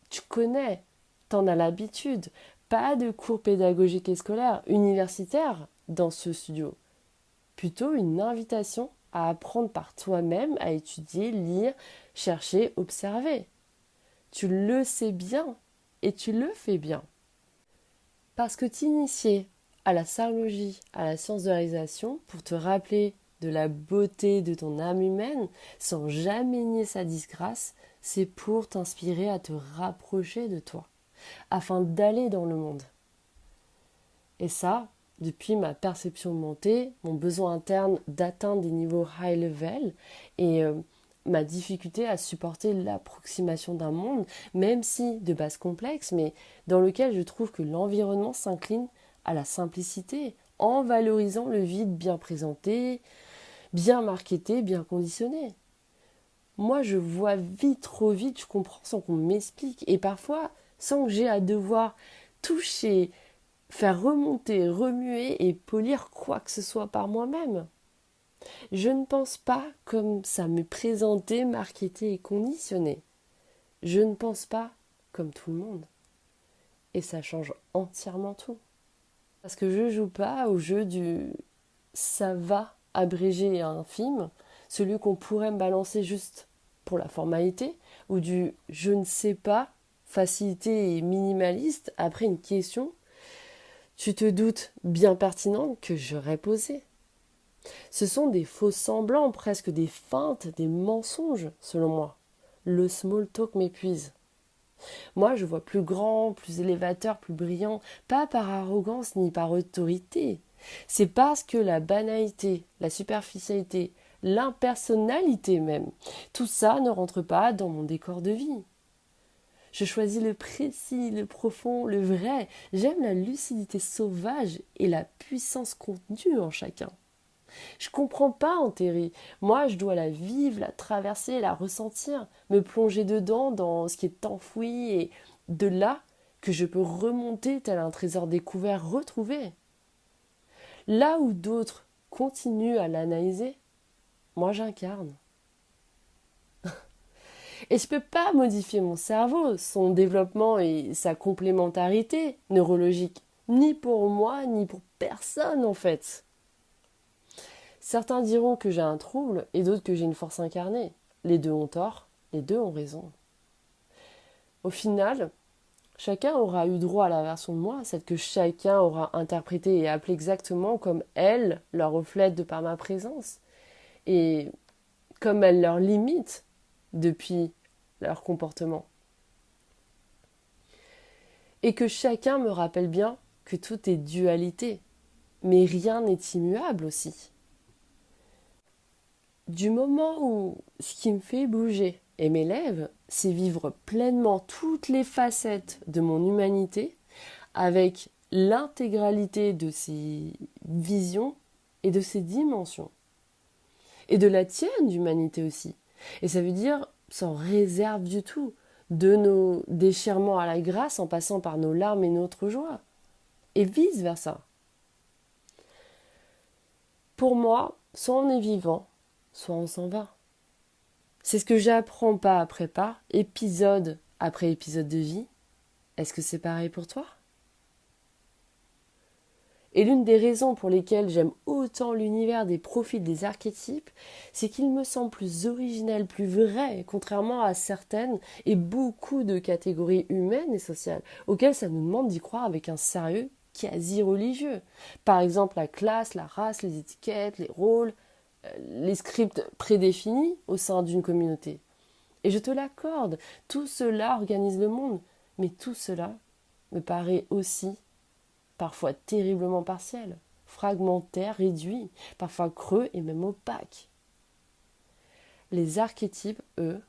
tu connais, t'en as l'habitude, pas de cours pédagogiques et scolaires, universitaires dans ce studio. Plutôt une invitation à apprendre par toi-même, à étudier, lire, chercher, observer. Tu le sais bien et tu le fais bien. Parce que t'initier à la sérologie, à la science de la réalisation, pour te rappeler de la beauté de ton âme humaine, sans jamais nier sa disgrâce, c'est pour t'inspirer à te rapprocher de toi, afin d'aller dans le monde. Et ça, depuis ma perception montée, mon besoin interne d'atteindre des niveaux high level et ma difficulté à supporter l'approximation d'un monde, même si de base complexe, mais dans lequel je trouve que l'environnement s'incline à la simplicité, en valorisant le vide bien présenté, bien marketé, bien conditionné. Moi, je vois vite, trop vite, je comprends sans qu'on m'explique, et parfois sans que j'ai à devoir toucher, faire remonter, remuer et polir quoi que ce soit par moi-même. Je ne pense pas comme ça m'est présenté, marketé et conditionné. Je ne pense pas comme tout le monde. Et ça change entièrement tout. Parce que je joue pas au jeu du ça va abrégé et infime, celui qu'on pourrait me balancer juste pour la formalité, ou du je ne sais pas, facilité et minimaliste, après une question, tu te doutes bien pertinente que j'aurais posée. Ce sont des faux semblants, presque des feintes, des mensonges, selon moi. Le small talk m'épuise. Moi, je vois plus grand, plus élévateur, plus brillant, pas par arrogance ni par autorité. C'est parce que la banalité, la superficialité, l'impersonnalité même, tout ça ne rentre pas dans mon décor de vie. Je choisis le précis, le profond, le vrai. J'aime la lucidité sauvage et la puissance contenue en chacun. Je comprends pas en théorie. Moi, je dois la vivre, la traverser, la ressentir, me plonger dedans dans ce qui est enfoui et de là que je peux remonter tel un trésor découvert, retrouvé. Là où d'autres continuent à l'analyser, moi j'incarne. Et je peux pas modifier mon cerveau, son développement et sa complémentarité neurologique, ni pour moi, ni pour personne en fait. Certains diront que j'ai un trouble et d'autres que j'ai une force incarnée. Les deux ont tort, les deux ont raison. Au final, chacun aura eu droit à la version de moi, celle que chacun aura interprétée et appelée exactement comme elle leur reflète de par ma présence. Et comme elle leur limite depuis leur comportement. Et que chacun me rappelle bien que tout est dualité, mais rien n'est immuable aussi. Du moment où ce qui me fait bouger et m'élève, c'est vivre pleinement toutes les facettes de mon humanité avec l'intégralité de ses visions et de ses dimensions. Et de la tienne d'humanité aussi. Et ça veut dire sans réserve du tout, de nos déchirements à la grâce en passant par nos larmes et notre joie. Et vice versa. Pour moi, soit on est vivant, soit on s'en va. C'est ce que j'apprends pas après pas, épisode après épisode de vie. Est-ce que c'est pareil pour toi ? Et l'une des raisons pour lesquelles j'aime autant l'univers des profils des archétypes, c'est qu'il me semble plus originel, plus vrai, contrairement à certaines et beaucoup de catégories humaines et sociales, auxquelles ça nous demande d'y croire avec un sérieux quasi religieux. Par exemple, la classe, la race, les étiquettes, les rôles, les scripts prédéfinis au sein d'une communauté. Et je te l'accorde, tout cela organise le monde, mais tout cela me paraît aussi parfois terriblement partiel, fragmentaire, réduit, parfois creux et même opaque. Les archétypes, eux,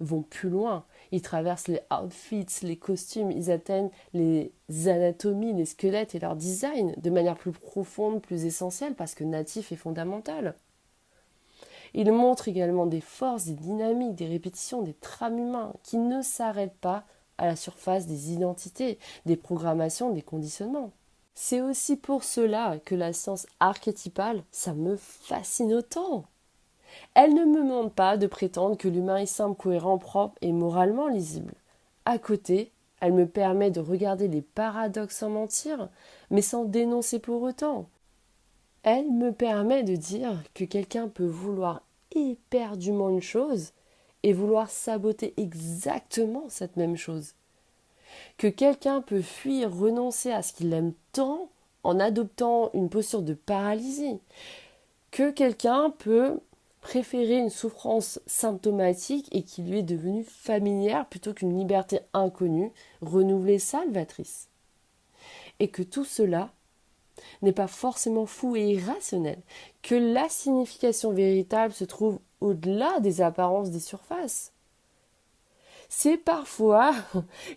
vont plus loin. Ils traversent les outfits, les costumes, ils atteignent les anatomies, les squelettes et leur design de manière plus profonde, plus essentielle, parce que natif et fondamental. Ils montrent également des forces, des dynamiques, des répétitions, des trames humains qui ne s'arrêtent pas à la surface des identités, des programmations, des conditionnements. C'est aussi pour cela que la science archétypale, ça me fascine autant. Elle ne me demande pas de prétendre que l'humain est simple, cohérent, propre et moralement lisible. À côté, elle me permet de regarder les paradoxes sans mentir, mais sans dénoncer pour autant. Elle me permet de dire que quelqu'un peut vouloir éperdument une chose et vouloir saboter exactement cette même chose. Que quelqu'un peut fuir, renoncer à ce qu'il aime tant en adoptant une posture de paralysie. Que quelqu'un peut préférer une souffrance symptomatique et qui lui est devenue familière plutôt qu'une liberté inconnue, renouvelée, salvatrice. Et que tout cela n'est pas forcément fou et irrationnel, que la signification véritable se trouve au-delà des apparences des surfaces. C'est parfois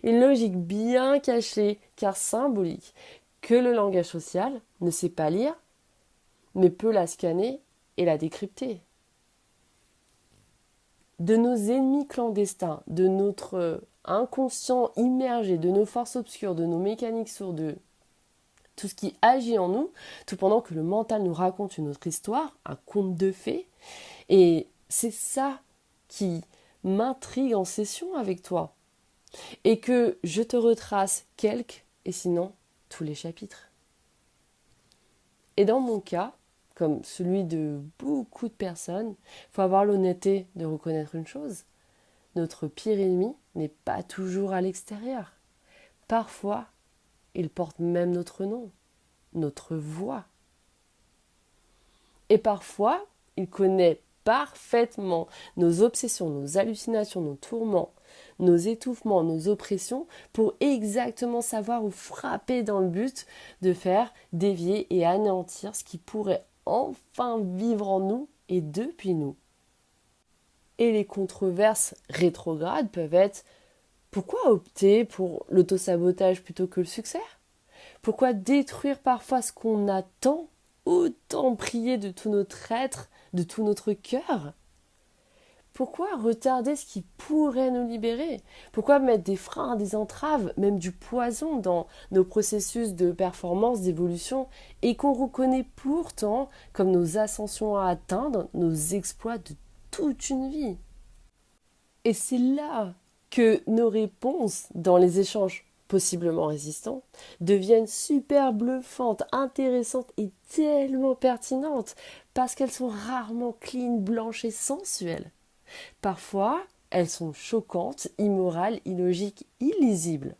une logique bien cachée, car symbolique, que le langage social ne sait pas lire, mais peut la scanner et la décrypter. De nos ennemis clandestins, de notre inconscient immergé, de nos forces obscures, de nos mécaniques sourdes, de tout ce qui agit en nous, tout pendant que le mental nous raconte une autre histoire, un conte de fées. Et c'est ça qui m'intrigue en session avec toi. Et que je te retrace quelques, et sinon tous les chapitres. Et dans mon cas, comme celui de beaucoup de personnes, il faut avoir l'honnêteté de reconnaître une chose. Notre pire ennemi n'est pas toujours à l'extérieur. Parfois, il porte même notre nom, notre voix. Et parfois, il connaît parfaitement nos obsessions, nos hallucinations, nos tourments, nos étouffements, nos oppressions, pour exactement savoir où frapper dans le but de faire dévier et anéantir ce qui pourrait enfin vivre en nous et depuis nous. Et les controverses rétrogrades peuvent être: pourquoi opter pour l'autosabotage plutôt que le succès? Pourquoi détruire parfois ce qu'on attend, autant prier de tout notre être, de tout notre cœur? Pourquoi retarder ce qui pourrait nous libérer? Pourquoi mettre des freins, des entraves, même du poison dans nos processus de performance, d'évolution, et qu'on reconnaît pourtant comme nos ascensions à atteindre, nos exploits de toute une vie? Et c'est là que nos réponses dans les échanges possiblement résistants deviennent super bluffantes, intéressantes et tellement pertinentes parce qu'elles sont rarement clean, blanches et sensuelles. Parfois, elles sont choquantes, immorales, illogiques, illisibles.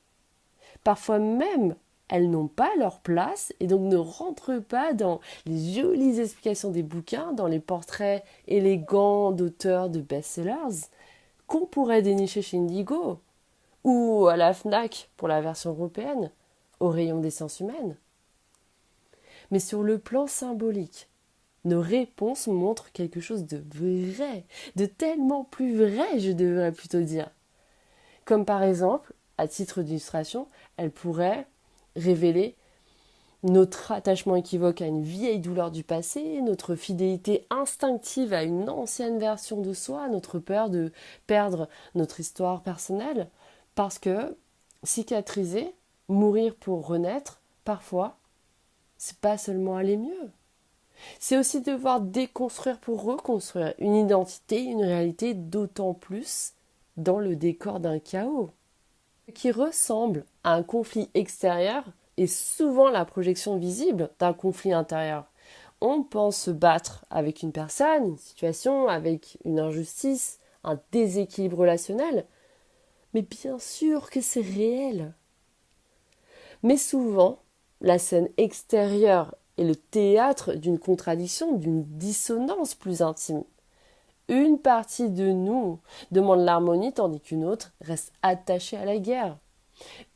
Parfois même, elles n'ont pas leur place et donc ne rentrent pas dans les jolies explications des bouquins, dans les portraits élégants d'auteurs de best-sellers qu'on pourrait dénicher chez Indigo ou à la Fnac pour la version européenne, au rayon des sciences humaines. Mais sur le plan symbolique, nos réponses montrent quelque chose de vrai, de tellement plus vrai, je devrais plutôt dire. Comme par exemple, à titre d'illustration, elles pourraient révéler notre attachement équivoque à une vieille douleur du passé, notre fidélité instinctive à une ancienne version de soi, notre peur de perdre notre histoire personnelle, parce que cicatriser, mourir pour renaître, parfois, c'est pas seulement aller mieux. C'est aussi devoir déconstruire pour reconstruire une identité, une réalité d'autant plus dans le décor d'un chaos. Ce qui ressemble à un conflit extérieur est souvent la projection visible d'un conflit intérieur. On pense se battre avec une personne, une situation, avec une injustice, un déséquilibre relationnel, mais bien sûr que c'est réel. Mais souvent, la scène extérieure est le théâtre d'une contradiction, d'une dissonance plus intime. Une partie de nous demande l'harmonie tandis qu'une autre reste attachée à la guerre.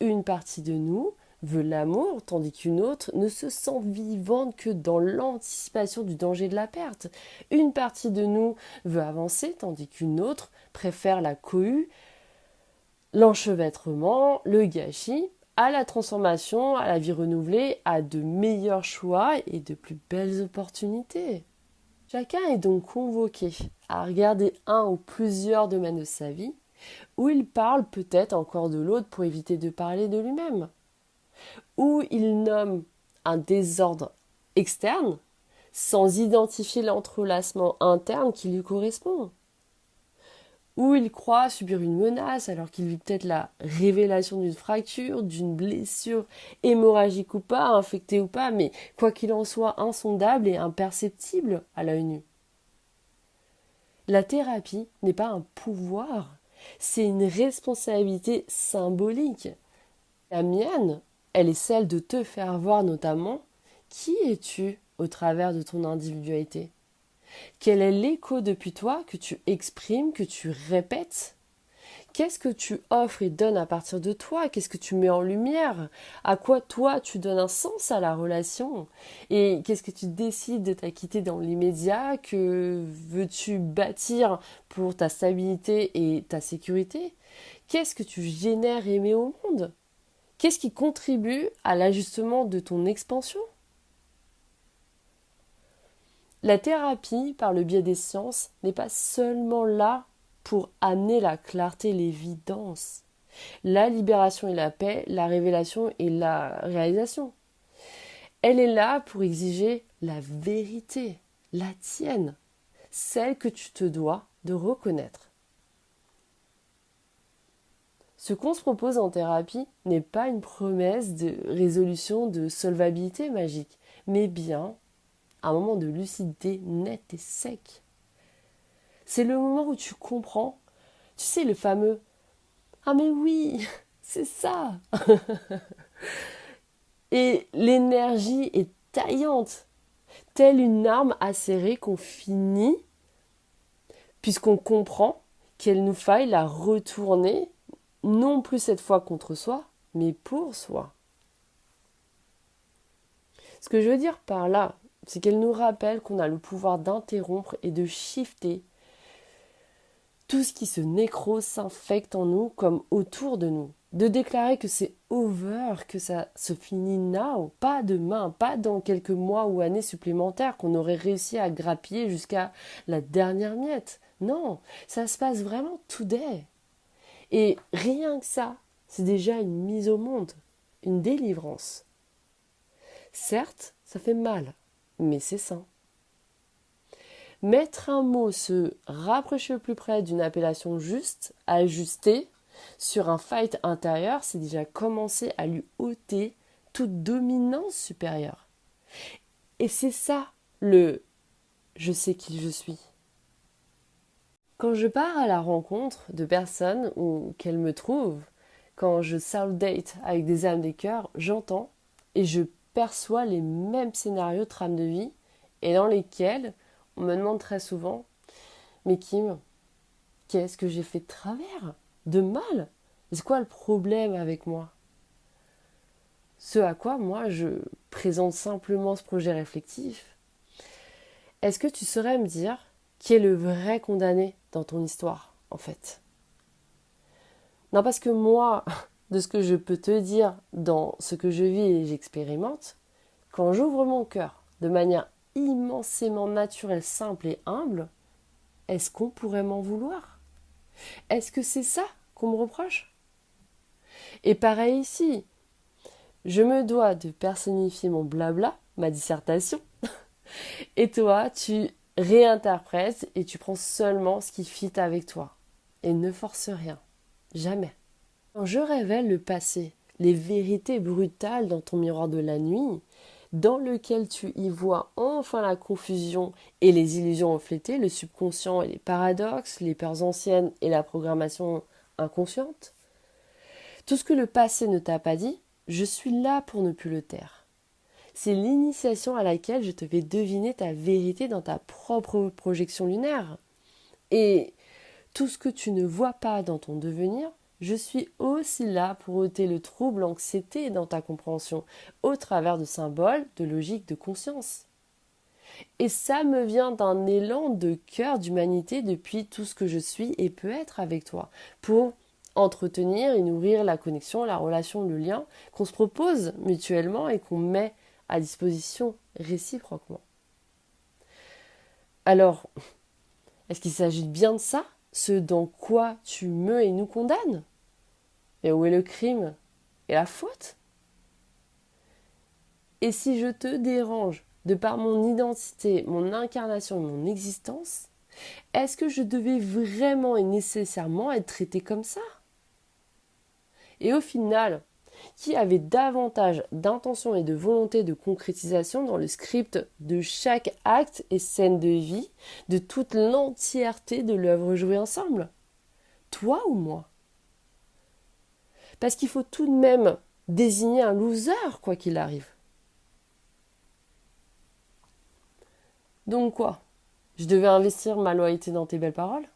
Une partie de nous veut l'amour tandis qu'une autre ne se sent vivante que dans l'anticipation du danger de la perte. Une partie de nous veut avancer tandis qu'une autre préfère la cohue, l'enchevêtrement, le gâchis, à la transformation, à la vie renouvelée, à de meilleurs choix et de plus belles opportunités. Chacun est donc convoqué à regarder un ou plusieurs domaines de sa vie où il parle peut-être encore de l'autre pour éviter de parler de lui-même, où il nomme un désordre externe sans identifier l'entrelacement interne qui lui correspond, où il croit subir une menace alors qu'il vit peut-être la révélation d'une fracture, d'une blessure hémorragique ou pas, infectée ou pas, mais quoi qu'il en soit insondable et imperceptible à l'œil nu. La thérapie n'est pas un pouvoir, c'est une responsabilité symbolique. La mienne, elle est celle de te faire voir notamment qui es-tu au travers de ton individualité. Quel est l'écho depuis toi que tu exprimes, que tu répètes? Qu'est-ce que tu offres et donnes à partir de toi? Qu'est-ce que tu mets en lumière? À quoi toi tu donnes un sens à la relation? Et qu'est-ce que tu décides de t'acquitter dans l'immédiat? Que veux-tu bâtir pour ta stabilité et ta sécurité? Qu'est-ce que tu génères et mets au monde? Qu'est-ce qui contribue à l'ajustement de ton expansion? La thérapie, par le biais des sciences, n'est pas seulement là pour amener la clarté et l'évidence, la libération et la paix, la révélation et la réalisation. Elle est là pour exiger la vérité, la tienne, celle que tu te dois de reconnaître. Ce qu'on se propose en thérapie n'est pas une promesse de résolution de solvabilité magique, mais bien un moment de lucidité net et sec. C'est le moment où tu comprends, tu sais, le fameux « Ah mais oui, c'est ça !» Et l'énergie est taillante, telle une arme acérée qu'on finit, puisqu'on comprend qu'il nous faille la retourner, non plus cette fois contre soi, mais pour soi. Ce que je veux dire par là, c'est qu'elle nous rappelle qu'on a le pouvoir d'interrompre et de shifter tout ce qui se nécrose, s'infecte en nous comme autour de nous. De déclarer que c'est over, que ça se finit now, pas demain, pas dans quelques mois ou années supplémentaires qu'on aurait réussi à grappiller jusqu'à la dernière miette. Non, ça se passe vraiment today. Et rien que ça, c'est déjà une mise au monde, une délivrance. Certes, ça fait mal, mais c'est sain. Mettre un mot, se rapprocher au plus près d'une appellation juste, ajustée, sur un fight intérieur, c'est déjà commencer à lui ôter toute dominance supérieure. Et c'est ça, le « je sais qui je suis ». Quand je pars à la rencontre de personnes ou qu'elles me trouvent, quand je soul date avec des âmes des cœurs, j'entends et je perçois les mêmes scénarios de trame de vie et dans lesquels on me demande très souvent « Mais Kim, qu'est-ce que j'ai fait de travers? De mal? C'est quoi le problème avec moi ?» Ce à quoi moi je présente simplement ce projet réflectif. Est-ce que tu saurais me dire qui est le vrai condamné dans ton histoire, en fait? Non, parce que moi, de ce que je peux te dire dans ce que je vis et j'expérimente, quand j'ouvre mon cœur de manière immensément naturelle, simple et humble, est-ce qu'on pourrait m'en vouloir? Est-ce que c'est ça qu'on me reproche? Et pareil ici, je me dois de personnifier mon blabla, ma dissertation, et toi, tu réinterprètes et tu prends seulement ce qui fit avec toi. Et ne force rien. Jamais. Quand je révèle le passé, les vérités brutales dans ton miroir de la nuit, dans lequel tu y vois enfin la confusion et les illusions reflétées, le subconscient et les paradoxes, les peurs anciennes et la programmation inconsciente, tout ce que le passé ne t'a pas dit, je suis là pour ne plus le taire. C'est l'initiation à laquelle je te fais deviner ta vérité dans ta propre projection lunaire. Et tout ce que tu ne vois pas dans ton devenir, je suis aussi là pour ôter le trouble, l'anxiété dans ta compréhension, au travers de symboles, de logique, de conscience. Et ça me vient d'un élan de cœur d'humanité depuis tout ce que je suis et peux être avec toi, pour entretenir et nourrir la connexion, la relation, le lien qu'on se propose mutuellement et qu'on met à disposition réciproquement. Alors, est-ce qu'il s'agit bien de ça, ce dans quoi tu me et nous condamnes? Et où est le crime et la faute? Et si je te dérange de par mon identité, mon incarnation et mon existence, est-ce que je devais vraiment et nécessairement être traité comme ça? Et au final, qui avait davantage d'intention et de volonté de concrétisation dans le script de chaque acte et scène de vie, de toute l'entièreté de l'œuvre jouée ensemble? Toi ou moi? Parce qu'il faut tout de même désigner un loser, quoi qu'il arrive. Donc quoi? Je devais investir ma loyauté dans tes belles paroles?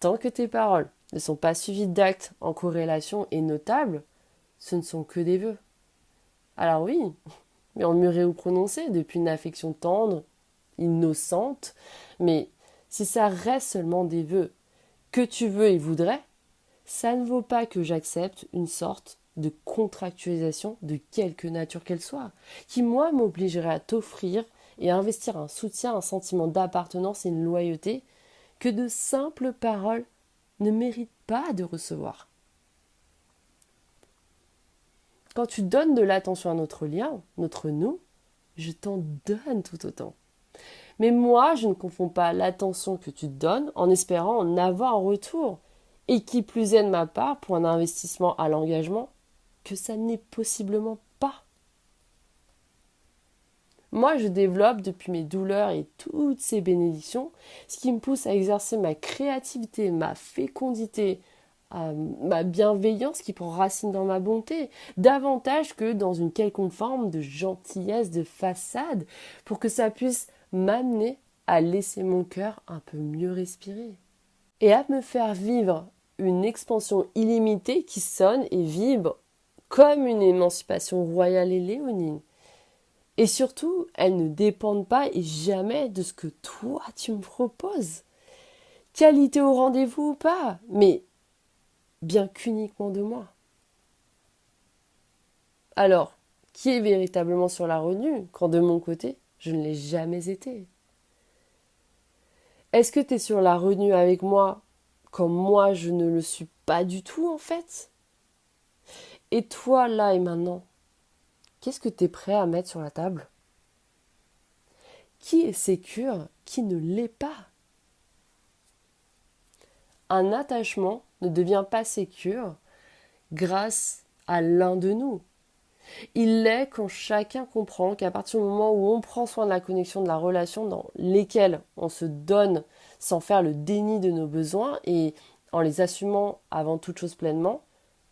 Tant que tes paroles ne sont pas suivies d'actes en corrélation et notables, ce ne sont que des vœux. Alors oui, murmurer ou prononcer depuis une affection tendre, innocente, mais si ça reste seulement des vœux que tu veux et voudrais, ça ne vaut pas que j'accepte une sorte de contractualisation de quelque nature qu'elle soit, qui moi m'obligerait à t'offrir et à investir un soutien, un sentiment d'appartenance et une loyauté que de simples paroles ne méritent pas de recevoir. Quand tu donnes de l'attention à notre lien, notre nous, je t'en donne tout autant. Mais moi, je ne confonds pas l'attention que tu te donnes en espérant en avoir en retour, et qui plus est de ma part pour un investissement à l'engagement, que ça n'est possiblement pas. Moi, je développe depuis mes douleurs et toutes ces bénédictions, ce qui me pousse à exercer ma créativité, ma fécondité, ma bienveillance qui prend racine dans ma bonté, davantage que dans une quelconque forme de gentillesse, de façade, pour que ça puisse m'amener à laisser mon cœur un peu mieux respirer. Et à me faire vivre une expansion illimitée qui sonne et vibre comme une émancipation royale et léonine. Et surtout, elles ne dépendent pas et jamais de ce que toi tu me proposes. Qualité au rendez-vous ou pas, mais bien qu'uniquement de moi. Alors, qui est véritablement sur la retenue quand de mon côté, je ne l'ai jamais été? Est-ce que tu es sur la retenue avec moi quand moi je ne le suis pas du tout en fait? Et toi, là et maintenant, qu'est-ce que tu es prêt à mettre sur la table? Qui est sécure, qui ne l'est pas? Un attachement ne devient pas sécure grâce à l'un de nous. Il l'est quand chacun comprend qu'à partir du moment où on prend soin de la connexion, de la relation dans lesquelles on se donne sans faire le déni de nos besoins et en les assumant avant toute chose pleinement,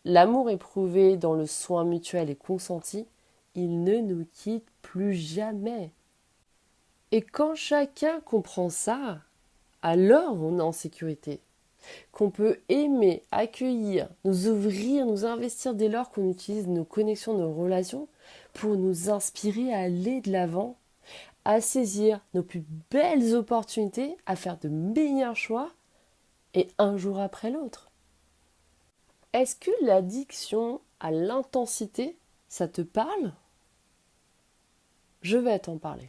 l'amour éprouvé dans le soin mutuel et consenti, il ne nous quitte plus jamais. Et quand chacun comprend ça, alors on est en sécurité. Qu'on peut aimer, accueillir, nous ouvrir, nous investir dès lors qu'on utilise nos connexions, nos relations pour nous inspirer à aller de l'avant, à saisir nos plus belles opportunités, à faire de meilleurs choix et un jour après l'autre. Est-ce que l'addiction à l'intensité, ça te parle? Je vais t'en parler.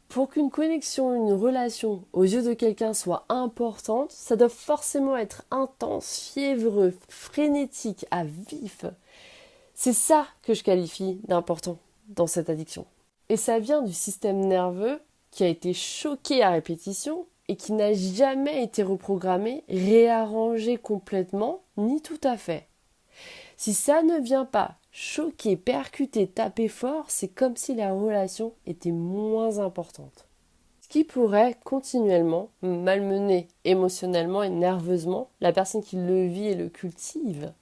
Pour qu'une connexion, une relation aux yeux de quelqu'un soit importante, ça doit forcément être intense, fiévreux, frénétique, à vif. C'est ça que je qualifie d'important dans cette addiction. Et ça vient du système nerveux qui a été choqué à répétition et qui n'a jamais été reprogrammé, réarrangé complètement, ni tout à fait. Si ça ne vient pas choquer, percuter, taper fort, c'est comme si la relation était moins importante. Ce qui pourrait continuellement malmener émotionnellement et nerveusement la personne qui le vit et le cultive,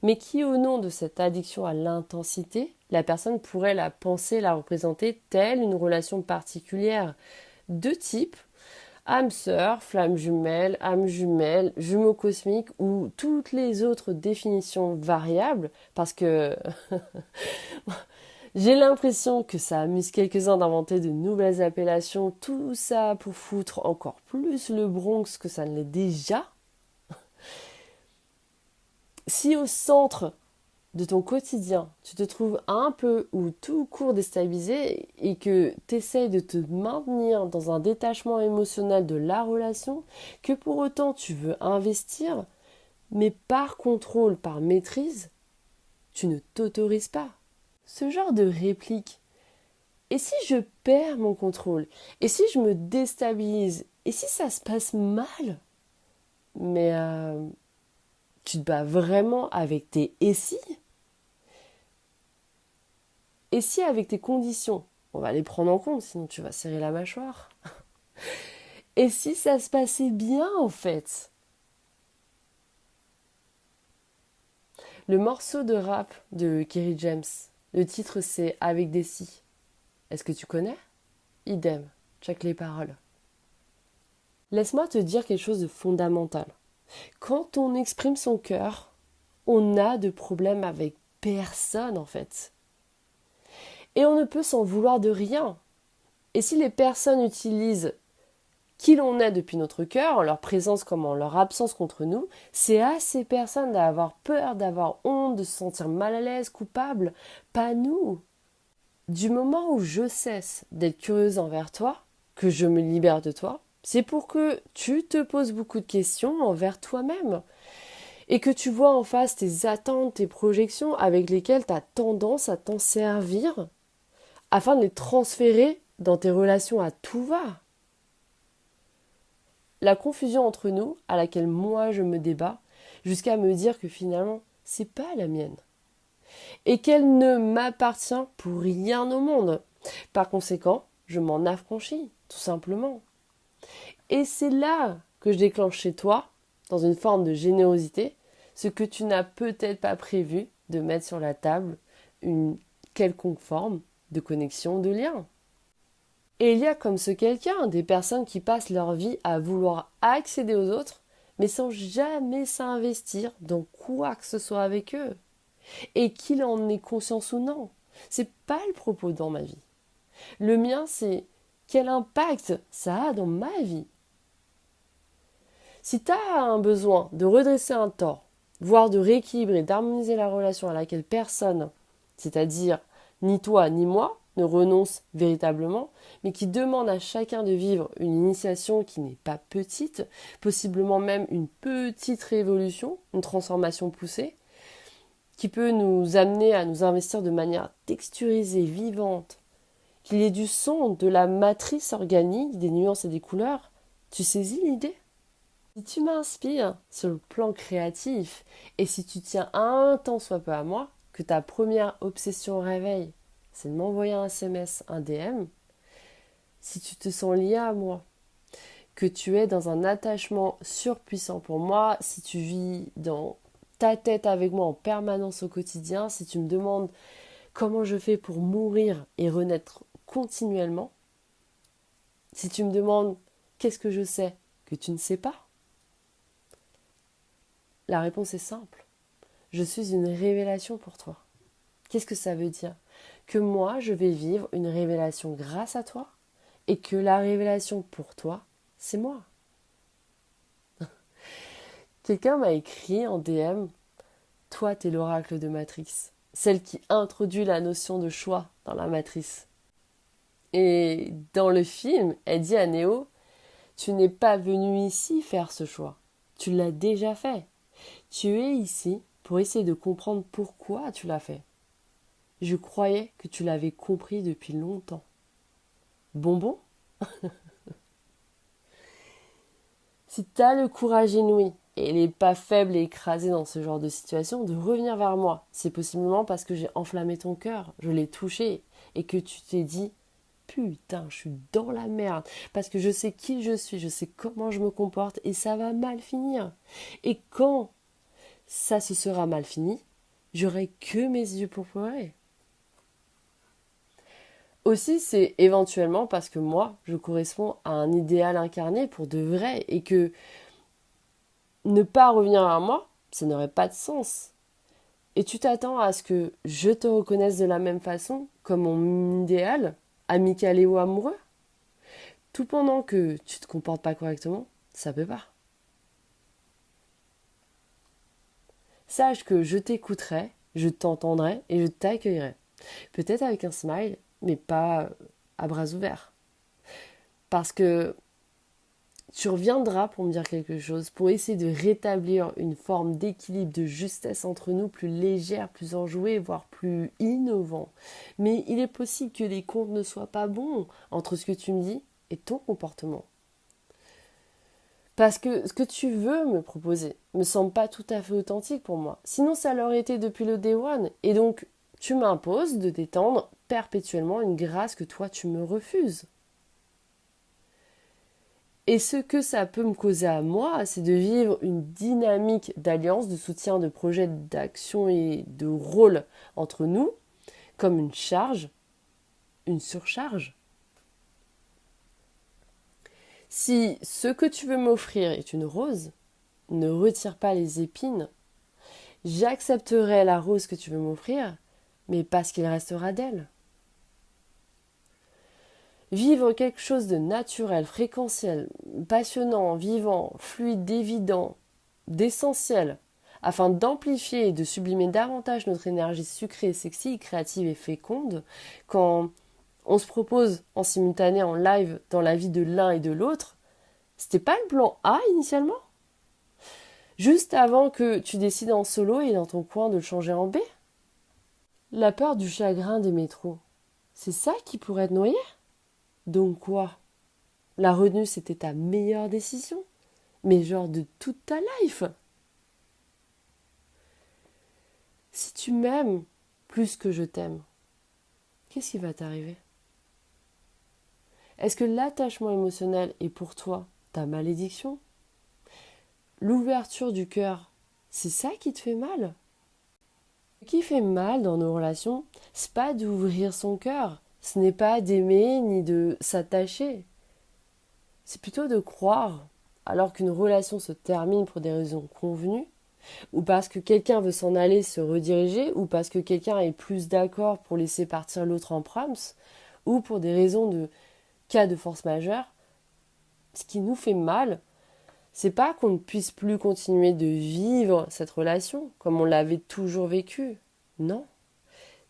mais qui, au nom de cette addiction à l'intensité, La personne pourrait la penser, la représenter telle une relation particulière de type âme sœur, flamme jumelle, âme jumelle, jumeau cosmique ou toutes les autres définitions variables, parce que j'ai l'impression que ça amuse quelques-uns d'inventer de nouvelles appellations, tout ça pour foutre encore plus le Bronx que ça ne l'est déjà. Si au centre de ton quotidien, tu te trouves un peu ou tout court déstabilisé et que tu essayes de te maintenir dans un détachement émotionnel de la relation, que pour autant tu veux investir, mais par contrôle, par maîtrise, tu ne t'autorises pas. Ce genre de réplique, et si je perds mon contrôle, et si je me déstabilise, et si ça se passe mal, mais tu te bats vraiment avec tes « et si » ? Et si avec tes conditions, on va les prendre en compte, sinon tu vas serrer la mâchoire. Et si ça se passait bien en fait ? Le morceau de rap de Kerry James, le titre c'est Avec des si. Est-ce que tu connais ? Idem, check les paroles. Laisse-moi te dire quelque chose de fondamental. Quand on exprime son cœur, on n'a de problème avec personne en fait. Et on ne peut s'en vouloir de rien. Et si les personnes utilisent qui l'on est depuis notre cœur, en leur présence comme en leur absence contre nous, c'est à ces personnes d'avoir peur, d'avoir honte, de se sentir mal à l'aise, coupable, pas nous. Du moment où je cesse d'être curieuse envers toi, que je me libère de toi, c'est pour que tu te poses beaucoup de questions envers toi-même et que tu vois en face tes attentes, tes projections avec lesquelles tu as tendance à t'en servir afin de les transférer dans tes relations à tout va. La confusion entre nous, à laquelle moi je me débat, jusqu'à me dire que finalement, c'est pas la mienne. Et qu'elle ne m'appartient pour rien au monde. Par conséquent, je m'en affranchis, tout simplement. Et c'est là que je déclenche chez toi, dans une forme de générosité, ce que tu n'as peut-être pas prévu de mettre sur la table, une quelconque forme de connexion, de lien. Et il y a comme ce quelqu'un, des personnes qui passent leur vie à vouloir accéder aux autres, mais sans jamais s'investir dans quoi que ce soit avec eux. Et qu'il en ait conscience ou non. C'est pas le propos dans ma vie. Le mien, c'est quel impact ça a dans ma vie. Si tu as un besoin de redresser un tort, voire de rééquilibrer, d'harmoniser la relation à laquelle personne, c'est-à-dire ni toi ni moi, ne renonce véritablement, mais qui demande à chacun de vivre une initiation qui n'est pas petite, possiblement même une petite révolution, une transformation poussée, qui peut nous amener à nous investir de manière texturisée, vivante, qu'il y ait du son, de la matrice organique, des nuances et des couleurs. Tu saisis l'idée ? Si tu m'inspires sur le plan créatif, et si tu tiens un tant soit peu à moi, que ta première obsession au réveil, c'est de m'envoyer un SMS, un DM, si tu te sens lié à moi, que tu es dans un attachement surpuissant pour moi, si tu vis dans ta tête avec moi en permanence au quotidien, si tu me demandes comment je fais pour mourir et renaître continuellement, si tu me demandes qu'est-ce que je sais que tu ne sais pas, la réponse est simple. Je suis une révélation pour toi. Qu'est-ce que ça veut dire ? Que moi, je vais vivre une révélation grâce à toi et que la révélation pour toi, c'est moi. Quelqu'un m'a écrit en DM « Toi, t'es l'oracle de Matrix, celle qui introduit la notion de choix dans la matrice. » Et dans le film, elle dit à Néo « Tu n'es pas venu ici faire ce choix, tu l'as déjà fait. Tu es ici pour essayer de comprendre pourquoi tu l'as fait. Je croyais que tu l'avais compris depuis longtemps. Bonbon ? Si tu as le courage inouï et les pas faibles et écrasés dans ce genre de situation, de revenir vers moi, c'est possiblement parce que j'ai enflammé ton cœur, je l'ai touché et que tu t'es dit « Putain, je suis dans la merde parce que je sais qui je suis, je sais comment je me comporte et ça va mal finir. » Et quand ça se sera mal fini, j'aurai que mes yeux pour pleurer. Aussi, c'est éventuellement parce que moi, je corresponds à un idéal incarné pour de vrai et que ne pas revenir à moi, ça n'aurait pas de sens. Et tu t'attends à ce que je te reconnaisse de la même façon, comme mon idéal, amical et ou amoureux? Tout pendant que tu te comportes pas correctement, ça peut pas. Sache que je t'écouterai, je t'entendrai et je t'accueillerai. Peut-être avec un smile, mais pas à bras ouverts. Parce que tu reviendras pour me dire quelque chose, pour essayer de rétablir une forme d'équilibre, de justesse entre nous, plus légère, plus enjouée, voire plus innovant. Mais il est possible que les comptes ne soient pas bons entre ce que tu me dis et ton comportement. Parce que ce que tu veux me proposer me semble pas tout à fait authentique pour moi. Sinon, ça l'aurait été depuis le day one. Et donc, tu m'imposes de t'étendre perpétuellement une grâce que toi, tu me refuses. Et ce que ça peut me causer à moi, c'est de vivre une dynamique d'alliance, de soutien, de projet, d'action et de rôle entre nous, comme une charge, une surcharge. Si ce que tu veux m'offrir est une rose, ne retire pas les épines. J'accepterai la rose que tu veux m'offrir, mais parce qu'il restera d'elle. Vivre quelque chose de naturel, fréquentiel, passionnant, vivant, fluide, évident, d'essentiel, afin d'amplifier et de sublimer davantage notre énergie sucrée, sexy, créative et féconde, quand on se propose en simultané, en live, dans la vie de l'un et de l'autre, c'était pas le plan A initialement? Juste avant que tu décides en solo et dans ton coin de le changer en B? La peur du chagrin des métros, c'est ça qui pourrait te noyer? Donc quoi? La retenue, c'était ta meilleure décision? Mais genre de toute ta life? Si tu m'aimes plus que je t'aime, qu'est-ce qui va t'arriver? Est-ce que l'attachement émotionnel est pour toi ta malédiction? L'ouverture du cœur, c'est ça qui te fait mal? Ce qui fait mal dans nos relations, c'est pas d'ouvrir son cœur, ce n'est pas d'aimer ni de s'attacher. C'est plutôt de croire, alors qu'une relation se termine pour des raisons convenues, ou parce que quelqu'un veut s'en aller se rediriger, ou parce que quelqu'un est plus d'accord pour laisser partir l'autre en prams, ou pour des raisons de cas de force majeure, ce qui nous fait mal, c'est pas qu'on ne puisse plus continuer de vivre cette relation comme on l'avait toujours vécue. Non.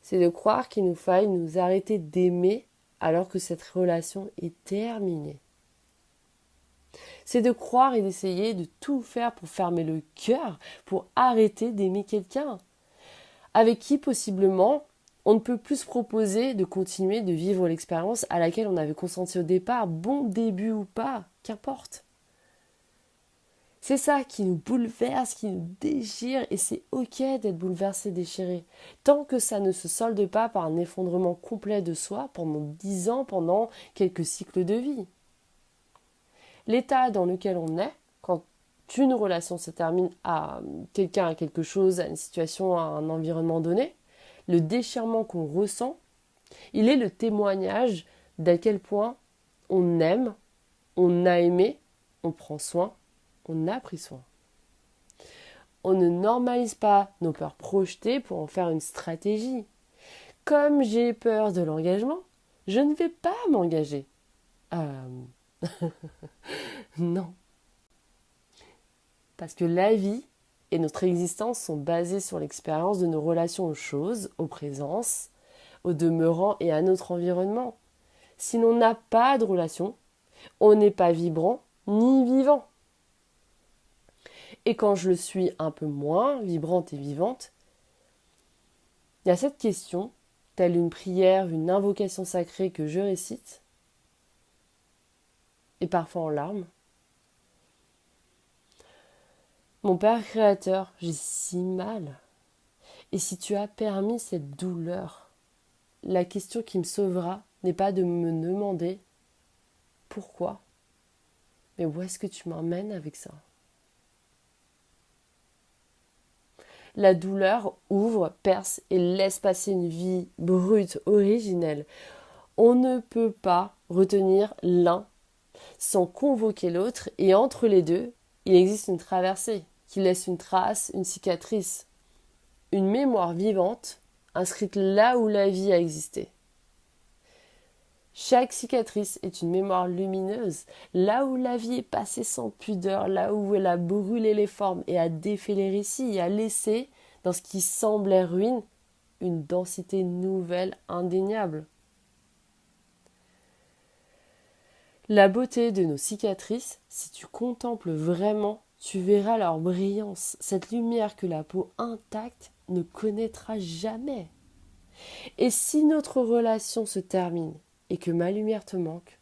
C'est de croire qu'il nous faille nous arrêter d'aimer alors que cette relation est terminée. C'est de croire et d'essayer de tout faire pour fermer le cœur, pour arrêter d'aimer quelqu'un, avec qui possiblement on ne peut plus se proposer de continuer de vivre l'expérience à laquelle on avait consenti au départ, bon début ou pas, qu'importe. C'est ça qui nous bouleverse, qui nous déchire, et c'est ok d'être bouleversé, déchiré, tant que ça ne se solde pas par un effondrement complet de soi pendant 10 ans, pendant quelques cycles de vie. L'état dans lequel on est, quand une relation se termine à quelqu'un, à quelque chose, à une situation, à un environnement donné, le déchirement qu'on ressent, il est le témoignage d'à quel point on aime, on a aimé, on prend soin, on a pris soin. On ne normalise pas nos peurs projetées pour en faire une stratégie. Comme j'ai peur de l'engagement, je ne vais pas m'engager. Non. Parce que la vie et notre existence sont basées sur l'expérience de nos relations aux choses, aux présences, au demeurant et à notre environnement. Si l'on n'a pas de relation, on n'est pas vibrant ni vivant. Et quand je le suis un peu moins vibrante et vivante, il y a cette question, telle une prière, une invocation sacrée que je récite, et parfois en larmes. Mon Père Créateur, j'ai si mal. Et si tu as permis cette douleur, la question qui me sauvera n'est pas de me demander pourquoi, mais où est-ce que tu m'emmènes avec ça? La douleur ouvre, perce et laisse passer une vie brute, originelle, On ne peut pas retenir l'un sans convoquer l'autre, et entre les deux, il existe une traversée qui laisse une trace, une cicatrice, une mémoire vivante inscrite là où la vie a existé. Chaque cicatrice est une mémoire lumineuse, là où la vie est passée sans pudeur, là où elle a brûlé les formes et a défait les récits et a laissé, dans ce qui semblait ruine, une densité nouvelle indéniable. La beauté de nos cicatrices, si tu contemples vraiment, tu verras leur brillance, cette lumière que la peau intacte ne connaîtra jamais. Et si notre relation se termine et que ma lumière te manque,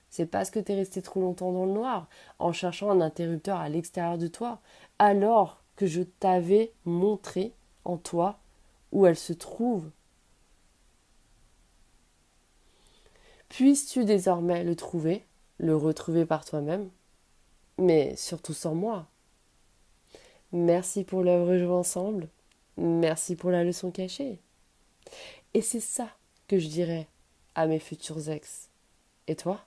c'est parce que tu es resté trop longtemps dans le noir, en cherchant un interrupteur à l'extérieur de toi, alors que je t'avais montré en toi où elle se trouve. Puisses-tu désormais le trouver, le retrouver par toi-même, mais surtout sans moi. Merci pour l'œuvre jouée ensemble, merci pour la leçon cachée. Et c'est ça que je dirais à mes futurs ex. Et toi ?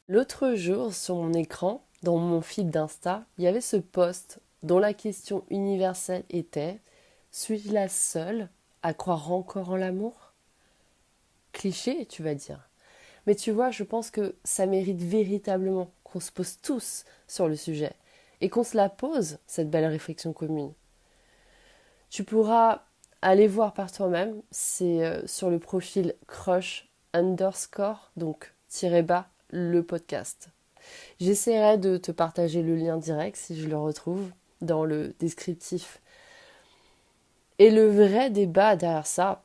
L'autre jour, sur mon écran, dans mon feed d'Insta, il y avait ce post dont la question universelle était « Suis-je la seule à croire encore en l'amour ?» Cliché, tu vas dire. Mais tu vois, je pense que ça mérite véritablement qu'on se pose tous sur le sujet et qu'on se la pose, cette belle réflexion commune. Tu pourras aller voir par toi-même, c'est sur le profil crush underscore, donc tiré bas, le podcast. J'essaierai de te partager le lien direct si je le retrouve dans le descriptif. Et le vrai débat derrière ça,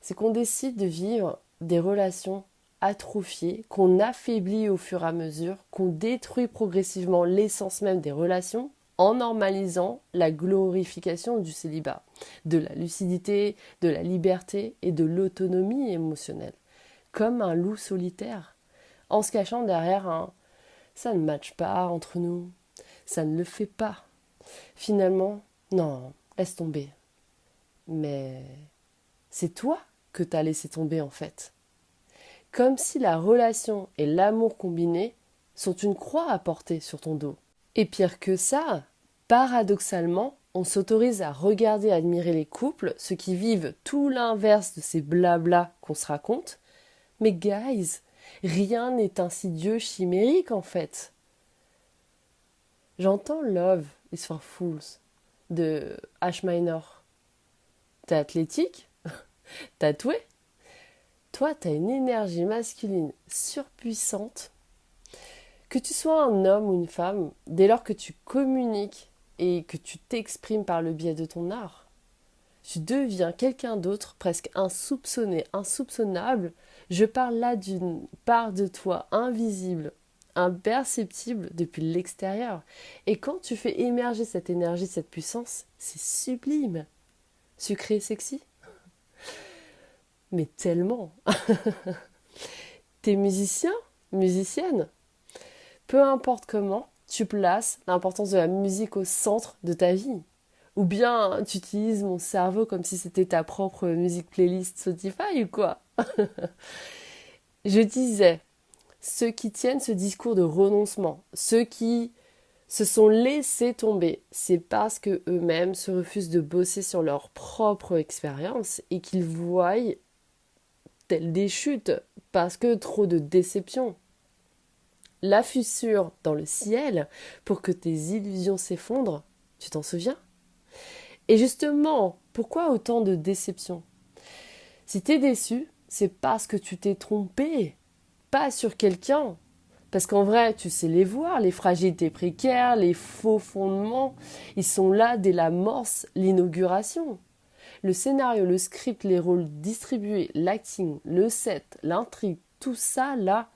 c'est qu'on décide de vivre des relations atrophiées, qu'on affaiblit au fur et à mesure, qu'on détruit progressivement l'essence même des relations en normalisant la glorification du célibat, de la lucidité, de la liberté et de l'autonomie émotionnelle, comme un loup solitaire, en se cachant derrière un « ça ne matche pas entre nous, ça ne le fait pas ». Finalement, non, laisse tomber. Mais c'est toi que t'as laissé tomber en fait. Comme si la relation et l'amour combinés sont une croix à porter sur ton dos. Et pire que ça, paradoxalement, on s'autorise à regarder et admirer les couples, ceux qui vivent tout l'inverse de ces blablas qu'on se raconte. Mais guys, rien n'est insidieux chimérique en fait. J'entends Love is for Fools de H. Minor. T'es athlétique? Tatoué? Toi, t'as une énergie masculine surpuissante. Que tu sois un homme ou une femme, dès lors que tu communiques et que tu t'exprimes par le biais de ton art, tu deviens quelqu'un d'autre, presque insoupçonné, insoupçonnable. Je parle là d'une part de toi invisible, imperceptible depuis l'extérieur. Et quand tu fais émerger cette énergie, cette puissance, c'est sublime. Sucré et sexy? Mais tellement. T'es musicien? Musicienne? Peu importe comment, tu places l'importance de la musique au centre de ta vie. Ou bien tu utilises mon cerveau comme si c'était ta propre musique playlist Spotify ou quoi. Je disais, ceux qui tiennent ce discours de renoncement, ceux qui se sont laissés tomber, c'est parce que eux-mêmes se refusent de bosser sur leur propre expérience et qu'ils voient telles des chutes parce que trop de déception. La fissure dans le ciel pour que tes illusions s'effondrent, tu t'en souviens? Et justement, pourquoi autant de déception? Si t'es déçu, c'est parce que tu t'es trompé, pas sur quelqu'un. Parce qu'en vrai, tu sais les voir, les fragilités précaires, les faux fondements, ils sont là dès l'amorce, l'inauguration. Le scénario, le script, les rôles distribués, l'acting, le set, l'intrigue, tout ça, là,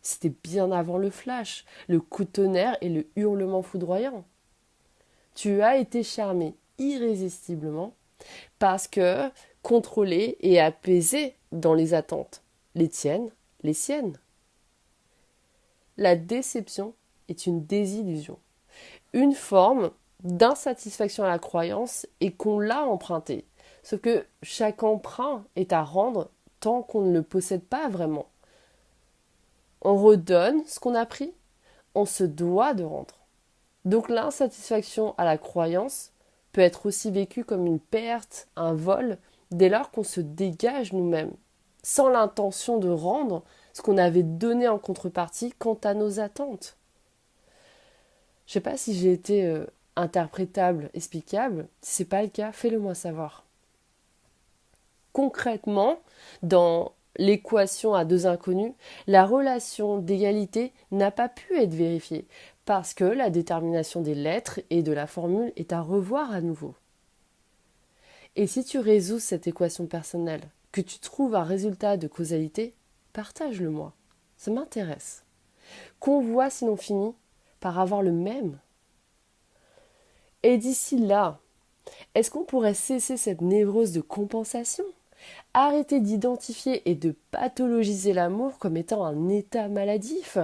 c'était bien avant le flash, le coup de tonnerre et le hurlement foudroyant. Tu as été charmé irrésistiblement parce que contrôlé et apaisé dans les attentes, les tiennes, les siennes. La déception est une désillusion, une forme d'insatisfaction à la croyance et qu'on l'a empruntée. Sauf que chaque emprunt est à rendre tant qu'on ne le possède pas vraiment. On redonne ce qu'on a pris, on se doit de rendre. Donc l'insatisfaction à la croyance peut être aussi vécue comme une perte, un vol, dès lors qu'on se dégage nous-mêmes, sans l'intention de rendre ce qu'on avait donné en contrepartie quant à nos attentes. Je sais pas si j'ai été interprétable, explicable. Si c'est pas le cas, fais-le moi savoir. Concrètement, dans l'équation à deux inconnus, la relation d'égalité n'a pas pu être vérifiée parce que la détermination des lettres et de la formule est à revoir à nouveau. Et si tu résous cette équation personnelle, que tu trouves un résultat de causalité, partage-le moi. Ça m'intéresse. Qu'on voit si l'on finit par avoir le même. Et d'ici là, est-ce qu'on pourrait cesser cette névrose de compensation ? Arrêter d'identifier et de pathologiser l'amour comme étant un état maladif ?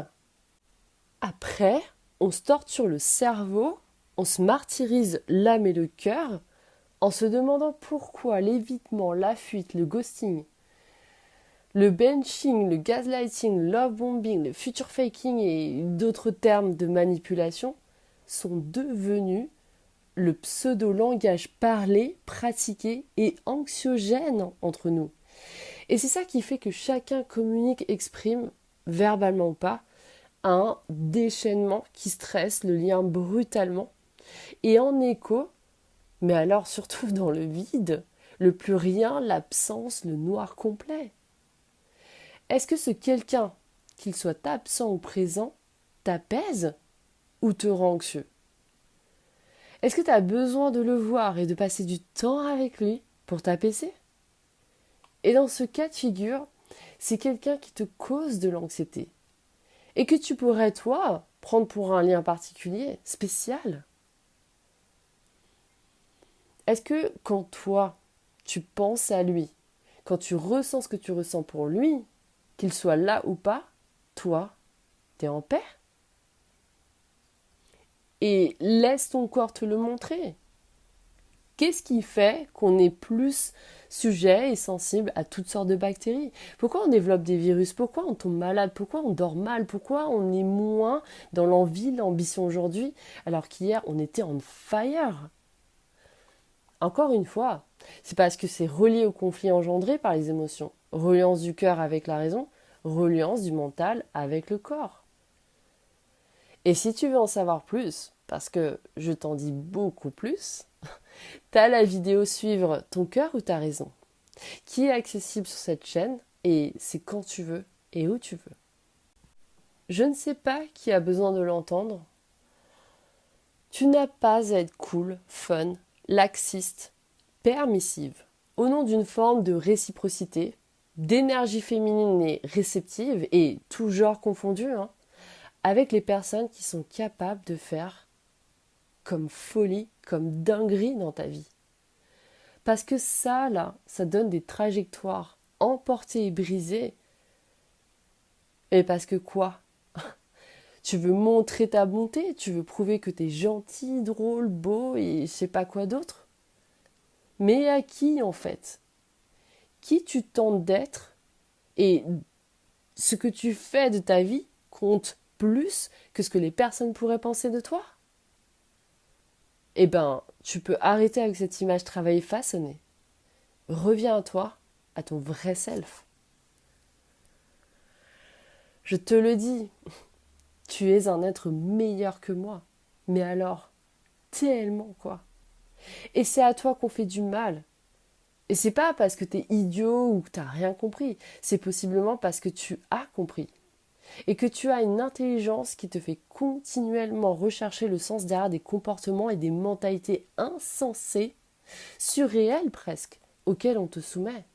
Après, on se torture le cerveau, on se martyrise l'âme et le cœur en se demandant pourquoi l'évitement, la fuite, le ghosting, le benching, le gaslighting, le love bombing, le future faking et d'autres termes de manipulation sont devenus le pseudo-langage parlé, pratiqué et anxiogène entre nous. Et c'est ça qui fait que chacun communique, exprime, verbalement ou pas, un déchaînement qui stresse le lien brutalement. Et en écho, mais alors surtout dans le vide, le plus rien, l'absence, le noir complet. Est-ce que ce quelqu'un, qu'il soit absent ou présent, t'apaise ou te rend anxieux ? Est-ce que tu as besoin de le voir et de passer du temps avec lui pour t'apaiser ? Et dans ce cas de figure, c'est quelqu'un qui te cause de l'anxiété et que tu pourrais, toi, prendre pour un lien particulier, spécial. Est-ce que quand toi, tu penses à lui, quand tu ressens ce que tu ressens pour lui, qu'il soit là ou pas, toi, t'es en paix ? Et laisse ton corps te le montrer. Qu'est-ce qui fait qu'on est plus sujet et sensible à toutes sortes de bactéries ? Pourquoi on développe des virus ? Pourquoi on tombe malade ? Pourquoi on dort mal ? Pourquoi on est moins dans l'envie, l'ambition aujourd'hui, alors qu'hier on était on fire ? Encore une fois, c'est parce que c'est relié au conflit engendré par les émotions. Reliance du cœur avec la raison, reliance du mental avec le corps. Et si tu veux en savoir plus, parce que je t'en dis beaucoup plus, t'as la vidéo Suivre ton cœur ou ta raison, qui est accessible sur cette chaîne et c'est quand tu veux et où tu veux. Je ne sais pas qui a besoin de l'entendre. Tu n'as pas à être cool, fun, laxiste, permissive, au nom d'une forme de réciprocité, d'énergie féminine et réceptive, et tout genre confondu, avec les personnes qui sont capables de faire comme folie, comme dinguerie dans ta vie. Parce que ça, là, ça donne des trajectoires emportées et brisées. Et parce que quoi ? Tu veux montrer ta bonté, tu veux prouver que t'es gentil, drôle, beau et je sais pas quoi d'autre. Mais à qui, en fait ? Qui tu tentes d'être et ce que tu fais de ta vie compte plus que ce que les personnes pourraient penser de toi ? Eh ben, tu peux arrêter avec cette image travaillée façonnée. Reviens à toi, à ton vrai self. Je te le dis, tu es un être meilleur que moi. Mais alors, tellement quoi. Et c'est à toi qu'on fait du mal. Et c'est pas parce que t'es idiot ou que t'as rien compris. C'est possiblement parce que tu as compris. Et que tu as une intelligence qui te fait continuellement rechercher le sens derrière des comportements et des mentalités insensées, surréelles presque, auxquelles on te soumet.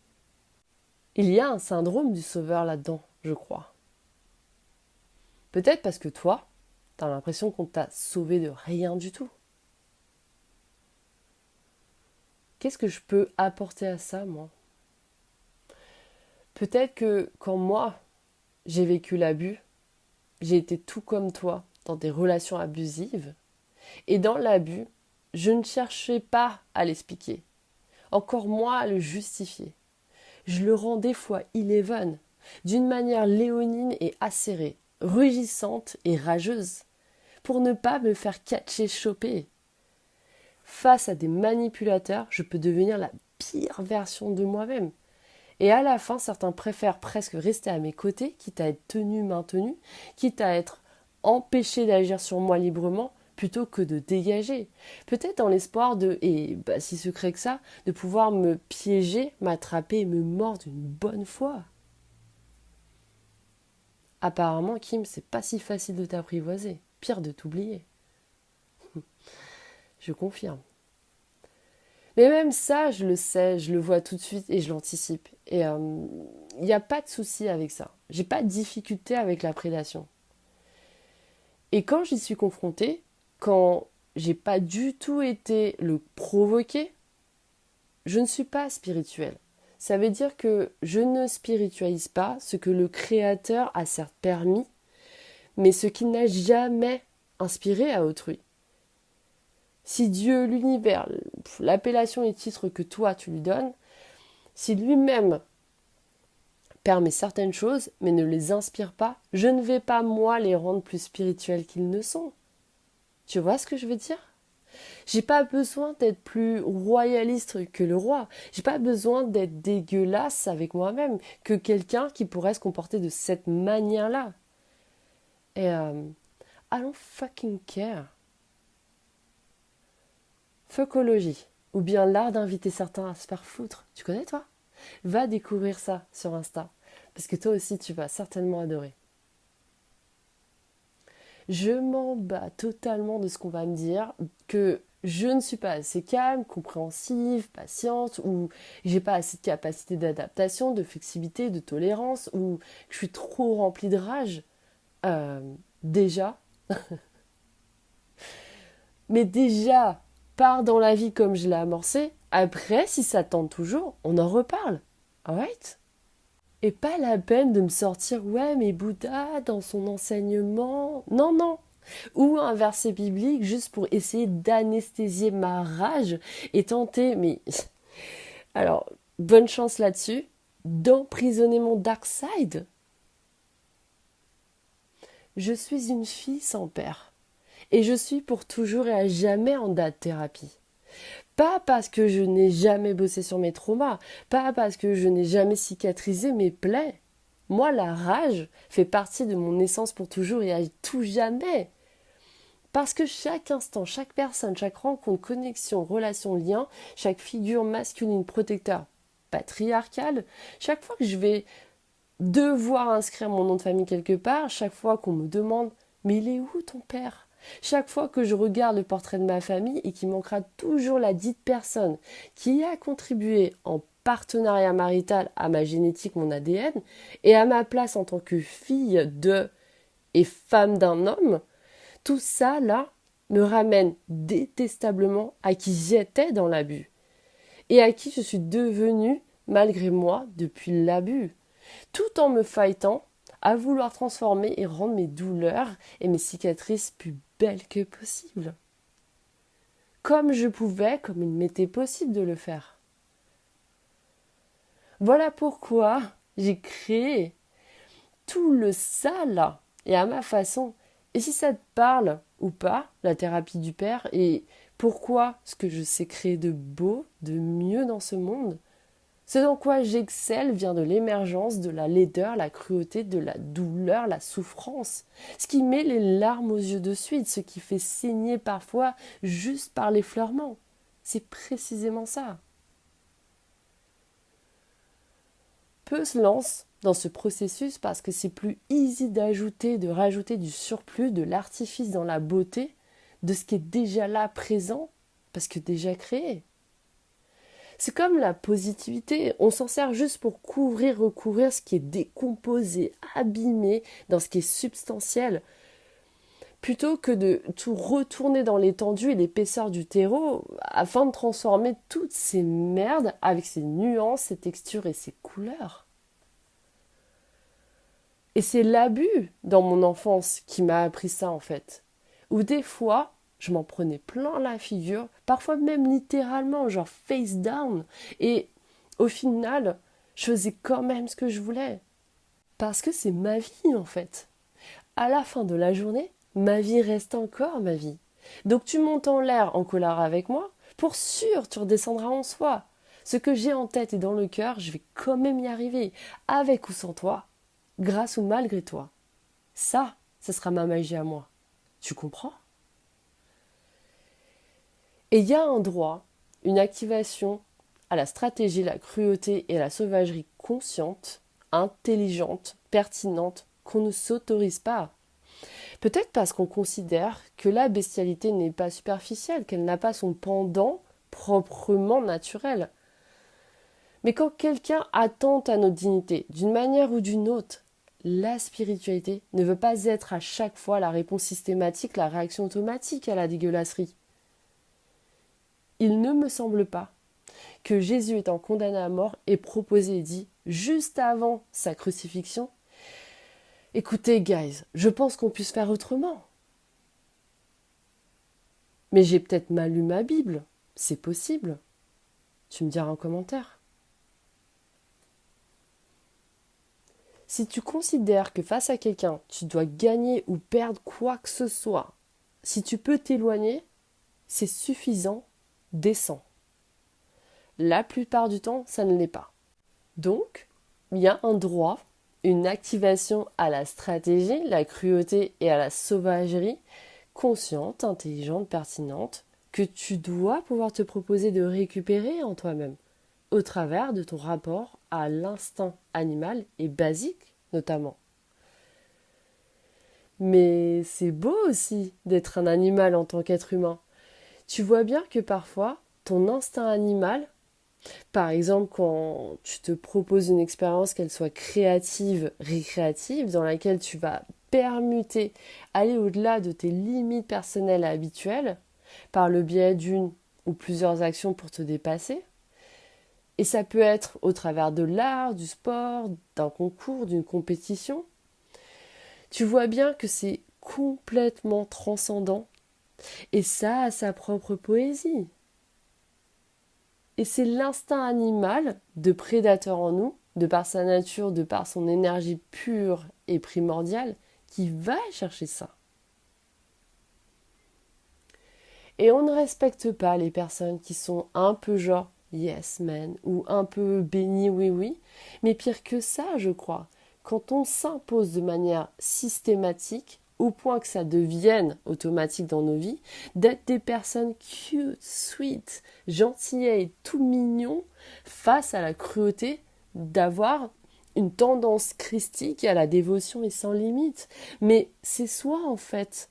Il y a un syndrome du sauveur là-dedans, je crois. Peut-être parce que toi, t'as l'impression qu'on t'a sauvé de rien du tout. Qu'est-ce que je peux apporter à ça, moi ? Peut-être que quand moi, j'ai vécu l'abus, j'ai été tout comme toi dans des relations abusives. Et dans l'abus, je ne cherchais pas à l'expliquer, encore moins à le justifier. Je le rends des fois eleven, d'une manière léonine et acérée, rugissante et rageuse, pour ne pas me faire catcher choper. Face à des manipulateurs, je peux devenir la pire version de moi-même. Et à la fin, certains préfèrent presque rester à mes côtés, quitte à être tenu, maintenu, quitte à être empêché d'agir sur moi librement, plutôt que de dégager. Peut-être dans l'espoir de, et si secret que ça, de pouvoir me piéger, m'attraper et me mordre une bonne fois. Apparemment, Kim, c'est pas si facile de t'apprivoiser. Pire de t'oublier. Je confirme. Mais même ça, je le sais, je le vois tout de suite et je l'anticipe. Et il n'y a pas de souci avec ça. J'ai pas de difficulté avec la prédation. Et quand j'y suis confrontée, quand j'ai pas du tout été le provoquer, je ne suis pas spirituelle. Ça veut dire que je ne spiritualise pas ce que le Créateur a certes permis, mais ce qu'il n'a jamais inspiré à autrui. Si Dieu, l'univers, l'appellation et titre que toi tu lui donnes, si lui-même permet certaines choses mais ne les inspire pas, je ne vais pas moi les rendre plus spirituels qu'ils ne sont. Tu vois ce que je veux dire ? J'ai pas besoin d'être plus royaliste que le roi. J'ai pas besoin d'être dégueulasse avec moi-même que quelqu'un qui pourrait se comporter de cette manière-là. Et I don't fucking care. Fuckologie, ou bien l'art d'inviter certains à se faire foutre. Tu connais toi ? Va découvrir ça sur Insta, parce que toi aussi tu vas certainement adorer. Je m'en bats totalement de ce qu'on va me dire, que je ne suis pas assez calme, compréhensive, patiente, ou j'ai pas assez de capacité d'adaptation, de flexibilité, de tolérance, ou que je suis trop remplie de rage. Déjà. Mais déjà, pars dans la vie comme je l'ai amorcé. Après, si ça tente toujours, on en reparle. Alright ? Et pas la peine de me sortir, ouais, mais Bouddha, dans son enseignement. Non, non. Ou un verset biblique juste pour essayer d'anesthésier ma rage et tenter, mais. Alors, bonne chance là-dessus, d'emprisonner mon dark side. Je suis une fille sans père. Et je suis pour toujours et à jamais en date thérapie. Pas parce que je n'ai jamais bossé sur mes traumas, pas parce que je n'ai jamais cicatrisé mes plaies. Moi, la rage fait partie de mon essence pour toujours et à tout jamais. Parce que chaque instant, chaque personne, chaque rencontre, connexion, relation, lien, chaque figure masculine protecteur patriarcale, chaque fois que je vais devoir inscrire mon nom de famille quelque part, chaque fois qu'on me demande « mais il est où ton père ?» Chaque fois que je regarde le portrait de ma famille et qu'il manquera toujours la dite personne qui a contribué en partenariat marital à ma génétique, mon ADN, et à ma place en tant que fille de et femme d'un homme, tout ça, là, me ramène détestablement à qui j'étais dans l'abus et à qui je suis devenue, malgré moi, depuis l'abus, tout en me fightant à vouloir transformer et rendre mes douleurs et mes cicatrices plus belles que possible. Comme je pouvais, comme il m'était possible de le faire. Voilà pourquoi j'ai créé tout le ça là, et à ma façon. Et si ça te parle ou pas, la thérapie du père, et pourquoi ce que je sais créer de beau, de mieux dans ce monde, ce dans quoi j'excelle vient de l'émergence de la laideur, la cruauté, de la douleur, la souffrance. Ce qui met les larmes aux yeux de suite, ce qui fait saigner parfois juste par l'effleurement. C'est précisément ça. Peu se lancent dans ce processus parce que c'est plus easy d'ajouter, de rajouter du surplus, de l'artifice dans la beauté, de ce qui est déjà là, présent, parce que déjà créé. C'est comme la positivité, on s'en sert juste pour couvrir, recouvrir ce qui est décomposé, abîmé dans ce qui est substantiel, plutôt que de tout retourner dans l'étendue et l'épaisseur du terreau afin de transformer toutes ces merdes avec ses nuances, ses textures et ses couleurs. Et c'est l'abus dans mon enfance qui m'a appris ça en fait. Où des fois, je m'en prenais plein la figure, parfois même littéralement, genre face down. Et au final, Je faisais quand même ce que je voulais. Parce que c'est ma vie, en fait. À la fin de la journée, ma vie reste encore ma vie. Donc tu montes en l'air en colère avec moi, pour sûr, tu redescendras en soi. Ce que j'ai en tête et dans le cœur, je vais quand même y arriver, avec ou sans toi, grâce ou malgré toi. Ça, ce sera ma magie à moi. Tu comprends? Et il y a un droit, une activation à la stratégie, la cruauté et la sauvagerie consciente, intelligente, pertinente, qu'on ne s'autorise pas. Peut-être parce qu'on considère que la bestialité n'est pas superficielle, qu'elle n'a pas son pendant proprement naturel. Mais quand quelqu'un attente à notre dignité, d'une manière ou d'une autre, la spiritualité ne veut pas être à chaque fois la réponse systématique, la réaction automatique à la dégueulasserie. Il ne me semble pas que Jésus étant condamné à mort ait proposé et dit, juste avant sa crucifixion, « Écoutez, guys, je pense qu'on puisse faire autrement. Mais j'ai peut-être mal lu ma Bible, c'est possible. Tu me diras en commentaire. » Si tu considères que face à quelqu'un, tu dois gagner ou perdre quoi que ce soit, si tu peux t'éloigner, c'est suffisant, descends. La plupart du temps, ça ne l'est pas. Donc, il y a un droit, une activation à la stratégie, la cruauté et à la sauvagerie, consciente, intelligente, pertinente, que tu dois pouvoir te proposer de récupérer en toi-même, au travers de ton rapport à l'instinct animal et basique notamment. Mais c'est beau aussi d'être un animal en tant qu'être humain. Tu vois bien que parfois, ton instinct animal, par exemple quand tu te proposes une expérience, qu'elle soit créative, récréative, dans laquelle tu vas permuter, aller au-delà de tes limites personnelles et habituelles, par le biais d'une ou plusieurs actions pour te dépasser. Et ça peut être au travers de l'art, du sport, d'un concours, d'une compétition. Tu vois bien que c'est complètement transcendant et ça a sa propre poésie. Et c'est l'instinct animal de prédateur en nous, de par sa nature, de par son énergie pure et primordiale, qui va chercher ça. Et on ne respecte pas les personnes qui sont un peu genre yes man ou un peu béni oui oui, mais pire que ça, je crois, quand on s'impose de manière systématique au point que ça devienne automatique dans nos vies, d'être des personnes cute, sweet, gentillets et tout mignons face à la cruauté d'avoir une tendance christique à la dévotion et sans limite. Mais c'est soi en fait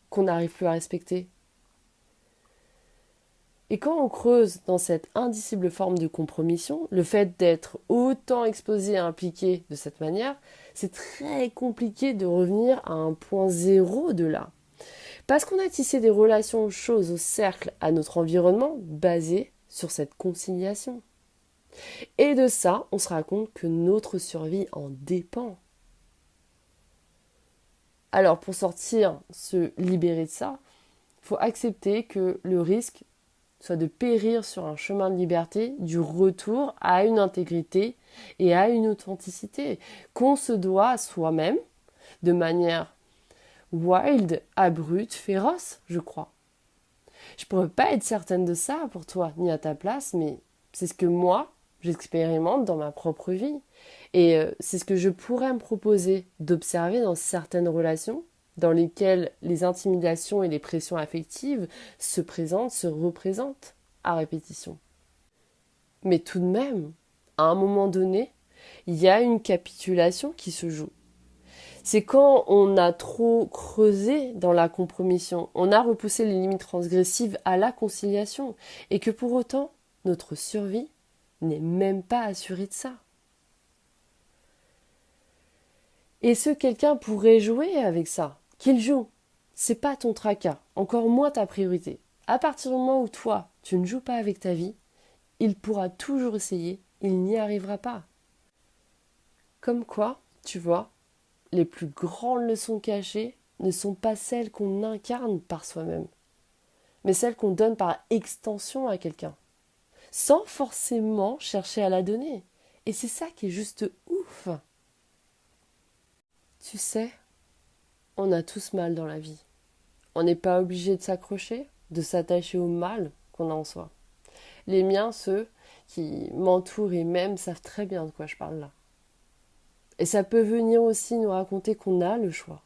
qu'on n'arrive plus à respecter. Et quand on creuse dans cette indicible forme de compromission, le fait d'être autant exposé et impliqué de cette manière, c'est très compliqué de revenir à un point zéro de là. Parce qu'on a tissé des relations choses au cercle à notre environnement basées sur cette conciliation. Et de ça, on se rend compte que notre survie en dépend. Alors pour sortir, se libérer de ça, il faut accepter que le risque soit de périr sur un chemin de liberté, du retour à une intégrité et à une authenticité qu'on se doit à soi-même de manière wild, abrupte, féroce, je crois. Je pourrais pas être certaine de ça pour toi, ni à ta place, mais c'est ce que moi, j'expérimente dans ma propre vie. Et c'est ce que je pourrais me proposer d'observer dans certaines relations dans lesquelles les intimidations et les pressions affectives se présentent, se représentent à répétition. Mais tout de même, à un moment donné, il y a une capitulation qui se joue. C'est quand on a trop creusé dans la compromission, on a repoussé les limites transgressives à la conciliation, et que pour autant, notre survie n'est même pas assurée de ça. Et ce quelqu'un pourrait jouer avec ça, qu'il joue. C'est pas ton tracas, encore moins ta priorité. À partir du moment où toi, tu ne joues pas avec ta vie, il pourra toujours essayer, il n'y arrivera pas. Comme quoi, tu vois, les plus grandes leçons cachées ne sont pas celles qu'on incarne par soi-même, mais celles qu'on donne par extension à quelqu'un, sans forcément chercher à la donner. Et c'est ça qui est juste ouf. Tu sais, on a tous mal dans la vie. On n'est pas obligé de s'accrocher, de s'attacher au mal qu'on a en soi. Les miens, ceux qui m'entourent et m'aiment, savent très bien de quoi je parle là. Et ça peut venir aussi nous raconter qu'on a le choix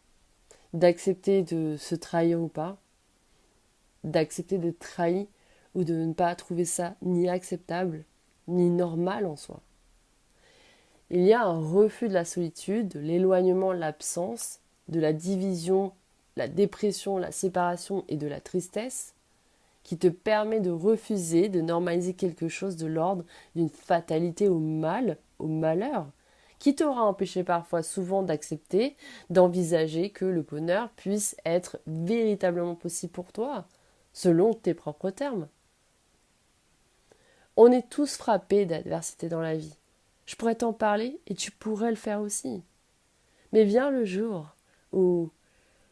d'accepter de se trahir ou pas, d'accepter d'être trahi ou de ne pas trouver ça ni acceptable, ni normal en soi. Il y a un refus de la solitude, de l'éloignement, l'absence, de la division, la dépression, la séparation et de la tristesse qui te permet de refuser de normaliser quelque chose de l'ordre d'une fatalité au mal, au malheur, qui t'aura empêché parfois souvent d'accepter, d'envisager que le bonheur puisse être véritablement possible pour toi, selon tes propres termes. On est tous frappés d'adversité dans la vie. Je pourrais t'en parler et tu pourrais le faire aussi. Mais vient le jour où,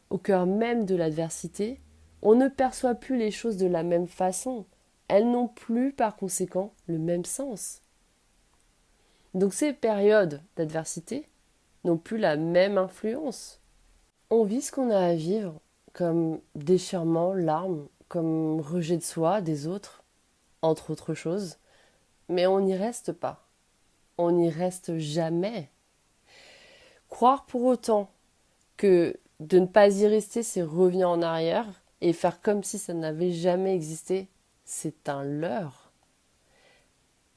au cœur même de l'adversité, on ne perçoit plus les choses de la même façon. Elles n'ont plus, par conséquent, le même sens. Donc ces périodes d'adversité n'ont plus la même influence. On vit ce qu'on a à vivre, comme déchirement, larmes, comme rejet de soi, des autres, entre autres choses, mais on n'y reste pas. On n'y reste jamais. Croire pour autant que de ne pas y rester, c'est revenir en arrière et faire comme si ça n'avait jamais existé, c'est un leurre.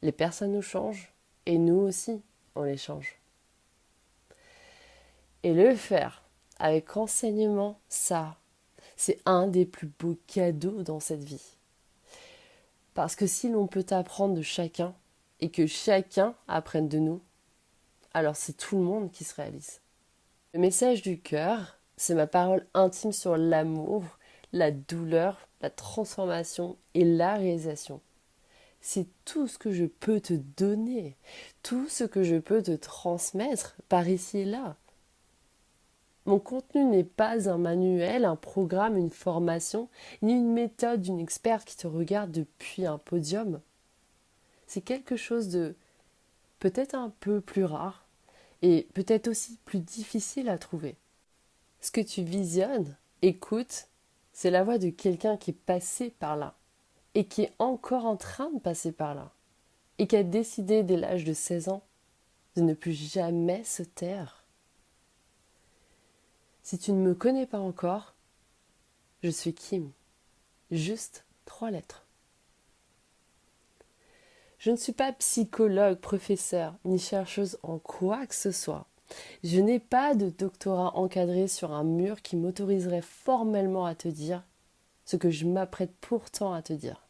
Les personnes nous changent et nous aussi, on les change. Et le faire avec renseignement, ça, c'est un des plus beaux cadeaux dans cette vie. Parce que si l'on peut apprendre de chacun et que chacun apprenne de nous, alors c'est tout le monde qui se réalise. Le message du cœur, c'est ma parole intime sur l'amour, la douleur, la transformation et la réalisation. C'est tout ce que je peux te donner, tout ce que je peux te transmettre par ici et là. Mon contenu n'est pas un manuel, un programme, une formation, ni une méthode d'une experte qui te regarde depuis un podium. C'est quelque chose de peut-être un peu plus rare et peut-être aussi plus difficile à trouver. Ce que tu visionnes, écoutes, c'est la voix de quelqu'un qui est passé par là et qui est encore en train de passer par là et qui a décidé dès l'âge de 16 ans de ne plus jamais se taire. Si tu ne me connais pas encore, je suis Kim. Juste 3 lettres. Je ne suis pas psychologue, professeur, ni chercheuse en quoi que ce soit. Je n'ai pas de doctorat encadré sur un mur qui m'autoriserait formellement à te dire ce que je m'apprête pourtant à te dire.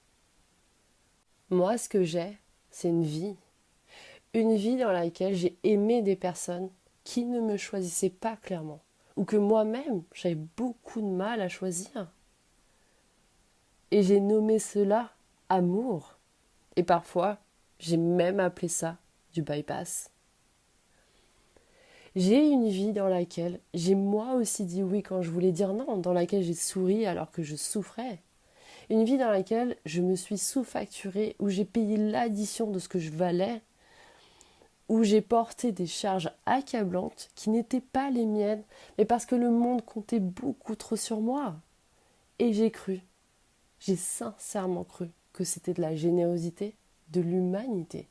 Moi, ce que j'ai, c'est une vie. Une vie dans laquelle j'ai aimé des personnes qui ne me choisissaient pas clairement, ou que moi-même, j'avais beaucoup de mal à choisir. Et j'ai nommé cela amour. Et parfois, j'ai même appelé ça du bypass. J'ai une vie dans laquelle j'ai moi aussi dit oui quand je voulais dire non, dans laquelle j'ai souri alors que je souffrais. Une vie dans laquelle je me suis sous-facturée, où j'ai payé l'addition de ce que je valais, où j'ai porté des charges accablantes qui n'étaient pas les miennes, mais parce que le monde comptait beaucoup trop sur moi. Et j'ai sincèrement cru que c'était de la générosité, de l'humanité.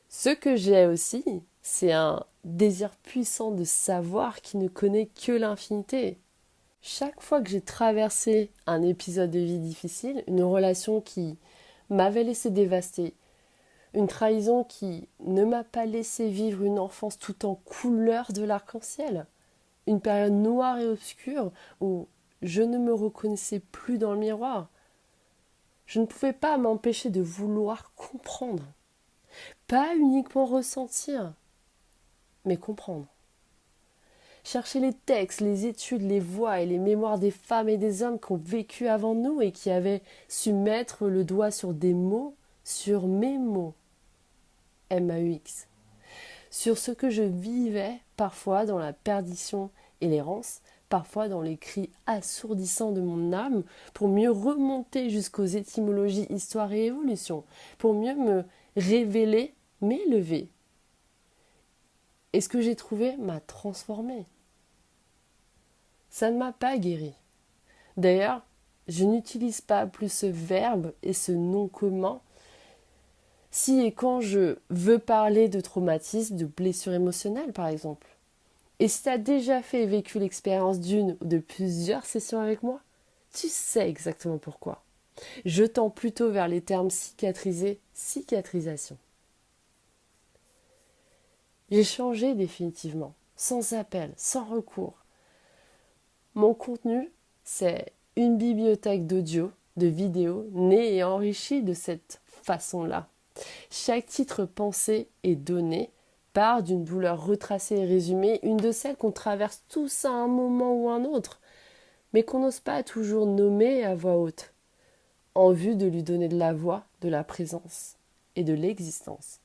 Ce que j'ai aussi, c'est un désir puissant de savoir qui ne connaît que l'infinité. Chaque fois que j'ai traversé un épisode de vie difficile, une relation qui m'avait laissé dévastée, une trahison qui ne m'a pas laissé vivre une enfance tout en couleur de l'arc-en-ciel, une période noire et obscure où je ne me reconnaissais plus dans le miroir, je ne pouvais pas m'empêcher de vouloir comprendre. Pas uniquement ressentir, mais comprendre. Chercher les textes, les études, les voix et les mémoires des femmes et des hommes qui ont vécu avant nous et qui avaient su mettre le doigt sur des mots, sur mes mots, M-A-U-X, sur ce que je vivais parfois dans la perdition et l'errance, parfois dans les cris assourdissants de mon âme, pour mieux remonter jusqu'aux étymologies, histoire et évolution, pour mieux me révélé, m'élevé. Et ce que j'ai trouvé m'a transformé. Ça ne m'a pas guéri. D'ailleurs, je n'utilise pas plus ce verbe et ce nom commun si et quand je veux parler de traumatisme, de blessure émotionnelle par exemple. Et si tu as déjà fait et vécu l'expérience d'une ou de plusieurs sessions avec moi, tu sais exactement pourquoi. Je tends plutôt vers les termes cicatriser, cicatrisation. J'ai changé définitivement, sans appel, sans recours. Mon contenu, c'est une bibliothèque d'audio, de vidéos, née et enrichie de cette façon-là. Chaque titre pensé et donné part d'une douleur retracée et résumée, une de celles qu'on traverse tous à un moment ou un autre, mais qu'on n'ose pas toujours nommer à voix haute, en vue de lui donner de la voix, de la présence et de l'existence.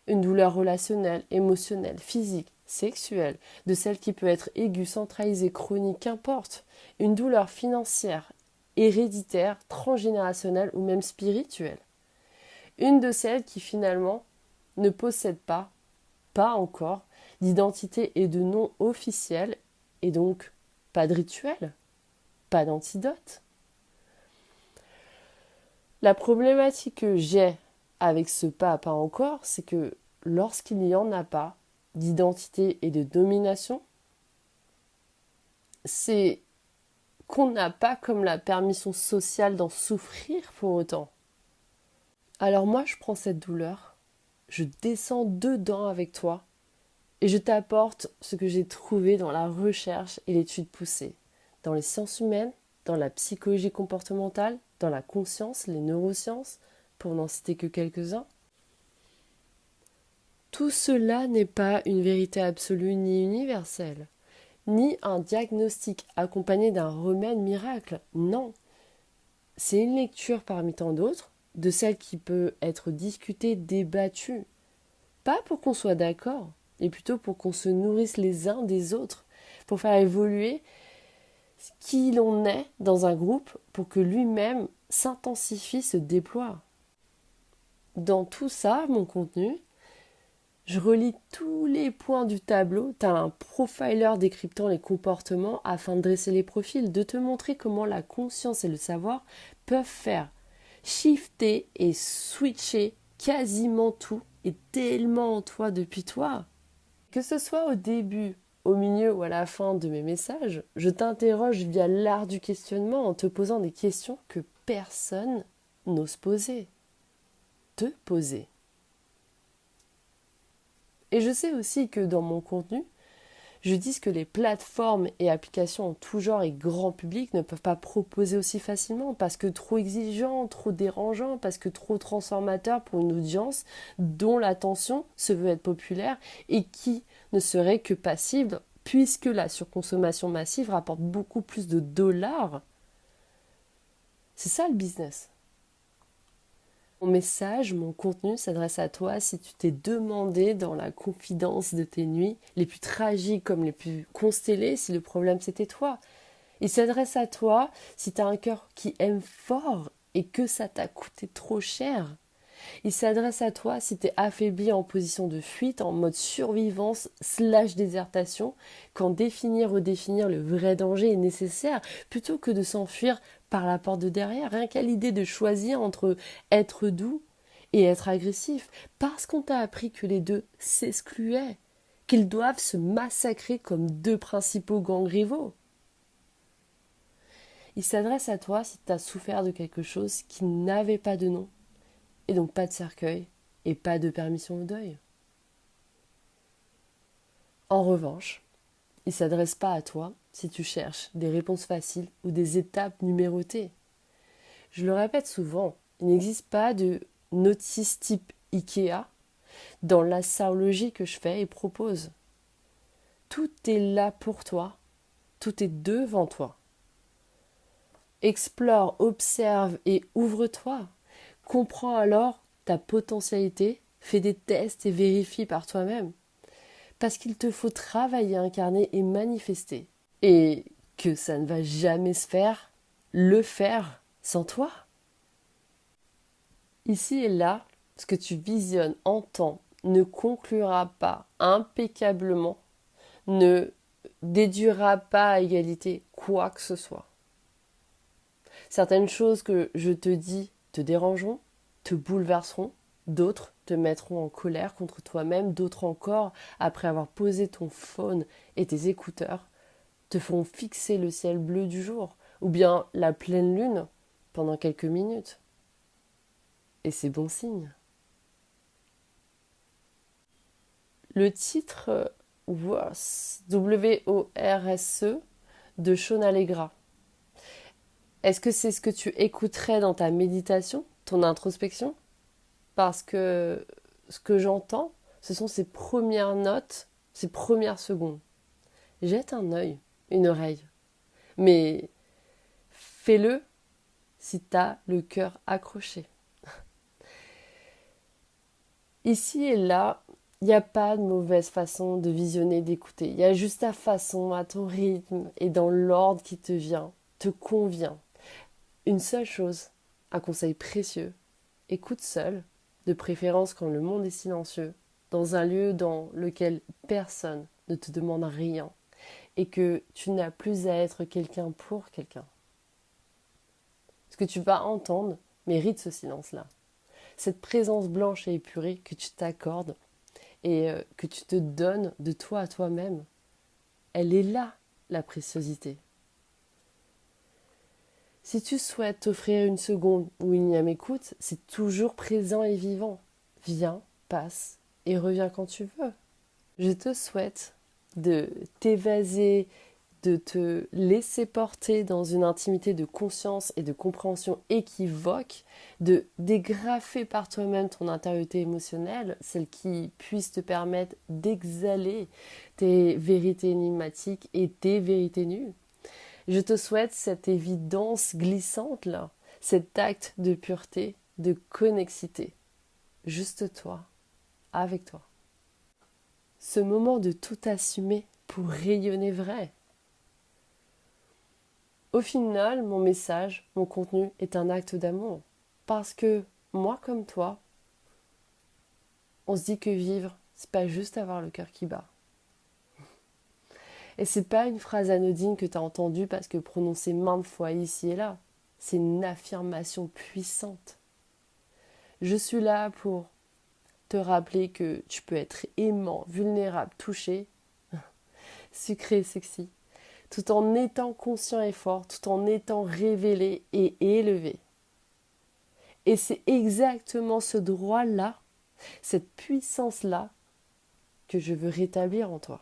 Une douleur relationnelle, émotionnelle, physique, sexuelle, de celle qui peut être aiguë, centralisée, chronique, qu'importe. Une douleur financière, héréditaire, transgénérationnelle ou même spirituelle. Une de celles qui finalement ne possède pas encore, d'identité et de nom officiel, et donc pas de rituel, pas d'antidote. La problématique que j'ai avec ce pas encore, c'est que lorsqu'il n'y en a pas d'identité et de domination, c'est qu'on n'a pas comme la permission sociale d'en souffrir pour autant. Alors moi, je prends cette douleur, je descends dedans avec toi et je t'apporte ce que j'ai trouvé dans la recherche et l'étude poussée, dans les sciences humaines, dans la psychologie comportementale, dans la conscience, les neurosciences, pour n'en citer que quelques-uns. Tout cela n'est pas une vérité absolue ni universelle, ni un diagnostic accompagné d'un remède miracle, non. C'est une lecture parmi tant d'autres, de celle qui peut être discutée, débattue. Pas pour qu'on soit d'accord, mais plutôt pour qu'on se nourrisse les uns des autres, pour faire évoluer qui l'on est dans un groupe, pour que lui-même s'intensifie, se déploie. Dans tout ça, mon contenu, je relis tous les points du tableau, tu as un profiler décryptant les comportements afin de dresser les profils, de te montrer comment la conscience et le savoir peuvent faire shifter et switcher quasiment tout et tellement en toi depuis toi. Que ce soit au début, au milieu ou à la fin de mes messages, je t'interroge via l'art du questionnement en te posant des questions que personne n'ose poser. Te poser. Et je sais aussi que dans mon contenu, je dis que les plateformes et applications en tout genre et grand public ne peuvent pas proposer aussi facilement parce que trop exigeants, trop dérangeants, parce que trop transformateurs pour une audience dont l'attention se veut être populaire et qui ne serait que passive puisque la surconsommation massive rapporte beaucoup plus de dollars. C'est ça le business. Mon message, mon contenu s'adresse à toi si tu t'es demandé dans la confidence de tes nuits, les plus tragiques comme les plus constellées, si le problème c'était toi. Il s'adresse à toi si tu as un cœur qui aime fort et que ça t'a coûté trop cher. Il s'adresse à toi si tu es affaibli en position de fuite, en mode survivance / désertation, quand définir, redéfinir le vrai danger est nécessaire, plutôt que de s'enfuir par la porte de derrière, rien qu'à l'idée de choisir entre être doux et être agressif, parce qu'on t'a appris que les deux s'excluaient, qu'ils doivent se massacrer comme deux principaux gangs rivaux. Il s'adresse à toi si tu as souffert de quelque chose qui n'avait pas de nom, et donc pas de cercueil et pas de permission au deuil. En revanche, il ne s'adresse pas à toi si tu cherches des réponses faciles ou des étapes numérotées. Je le répète souvent, il n'existe pas de notice type IKEA dans la l'astrologie que je fais et propose. Tout est là pour toi, tout est devant toi. Explore, observe et ouvre-toi. Comprends alors ta potentialité, fais des tests et vérifie par toi-même. Parce qu'il te faut travailler, incarner et manifester. Et que ça ne va jamais se faire, le faire sans toi. Ici et là, ce que tu visionnes, entends, ne conclura pas impeccablement, ne déduira pas à égalité quoi que ce soit. Certaines choses que je te dis te dérangeront, te bouleverseront, d'autres te mettront en colère contre toi-même, d'autres encore, après avoir posé ton phone et tes écouteurs, te feront fixer le ciel bleu du jour, ou bien la pleine lune pendant quelques minutes. Et c'est bon signe. Le titre Worse, W-O-R-S-E, de Shaun Allegra. Est-ce que c'est ce que tu écouterais dans ta méditation, ton introspection? Parce que ce que j'entends, ce sont ces premières notes, ces premières secondes. Jette un œil, une oreille. Mais fais-le si t'as le cœur accroché. Ici et là, il n'y a pas de mauvaise façon de visionner, d'écouter. Il y a juste ta façon, à ton rythme et dans l'ordre qui te vient, te convient. Une seule chose, un conseil précieux, écoute seul, de préférence quand le monde est silencieux, dans un lieu dans lequel personne ne te demande rien et que tu n'as plus à être quelqu'un pour quelqu'un. Ce que tu vas entendre mérite ce silence-là. Cette présence blanche et épurée que tu t'accordes et que tu te donnes de toi à toi-même, elle est là, la préciosité. Si tu souhaites t'offrir une seconde ou une énième écoute, c'est toujours présent et vivant. Viens, passe et reviens quand tu veux. Je te souhaite de t'évaser, de te laisser porter dans une intimité de conscience et de compréhension équivoque, de dégrafer par toi-même ton intériorité émotionnelle, celle qui puisse te permettre d'exhaler tes vérités énigmatiques et tes vérités nues. Je te souhaite cette évidence glissante là, cet acte de pureté, de connexité. Juste toi, avec toi. Ce moment de tout assumer pour rayonner vrai. Au final, mon message, mon contenu est un acte d'amour. Parce que, moi comme toi, on se dit que vivre, c'est pas juste avoir le cœur qui bat. Et c'est pas une phrase anodine que tu as entendue parce que prononcée maintes fois ici et là. C'est une affirmation puissante. Je suis là pour te rappeler que tu peux être aimant, vulnérable, touché, sucré, sexy, tout en étant conscient et fort, tout en étant révélé et élevé. Et c'est exactement ce droit-là, cette puissance-là, que je veux rétablir en toi.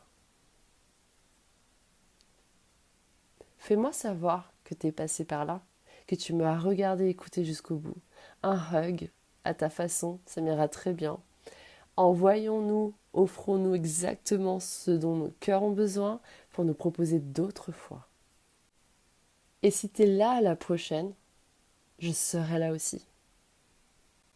Fais-moi savoir que tu es passé par là, que tu m'as regardé et écouté jusqu'au bout. Un hug, à ta façon, ça m'ira très bien. Envoyons-nous, offrons-nous exactement ce dont nos cœurs ont besoin pour nous proposer d'autres fois. Et si tu es là à la prochaine, je serai là aussi.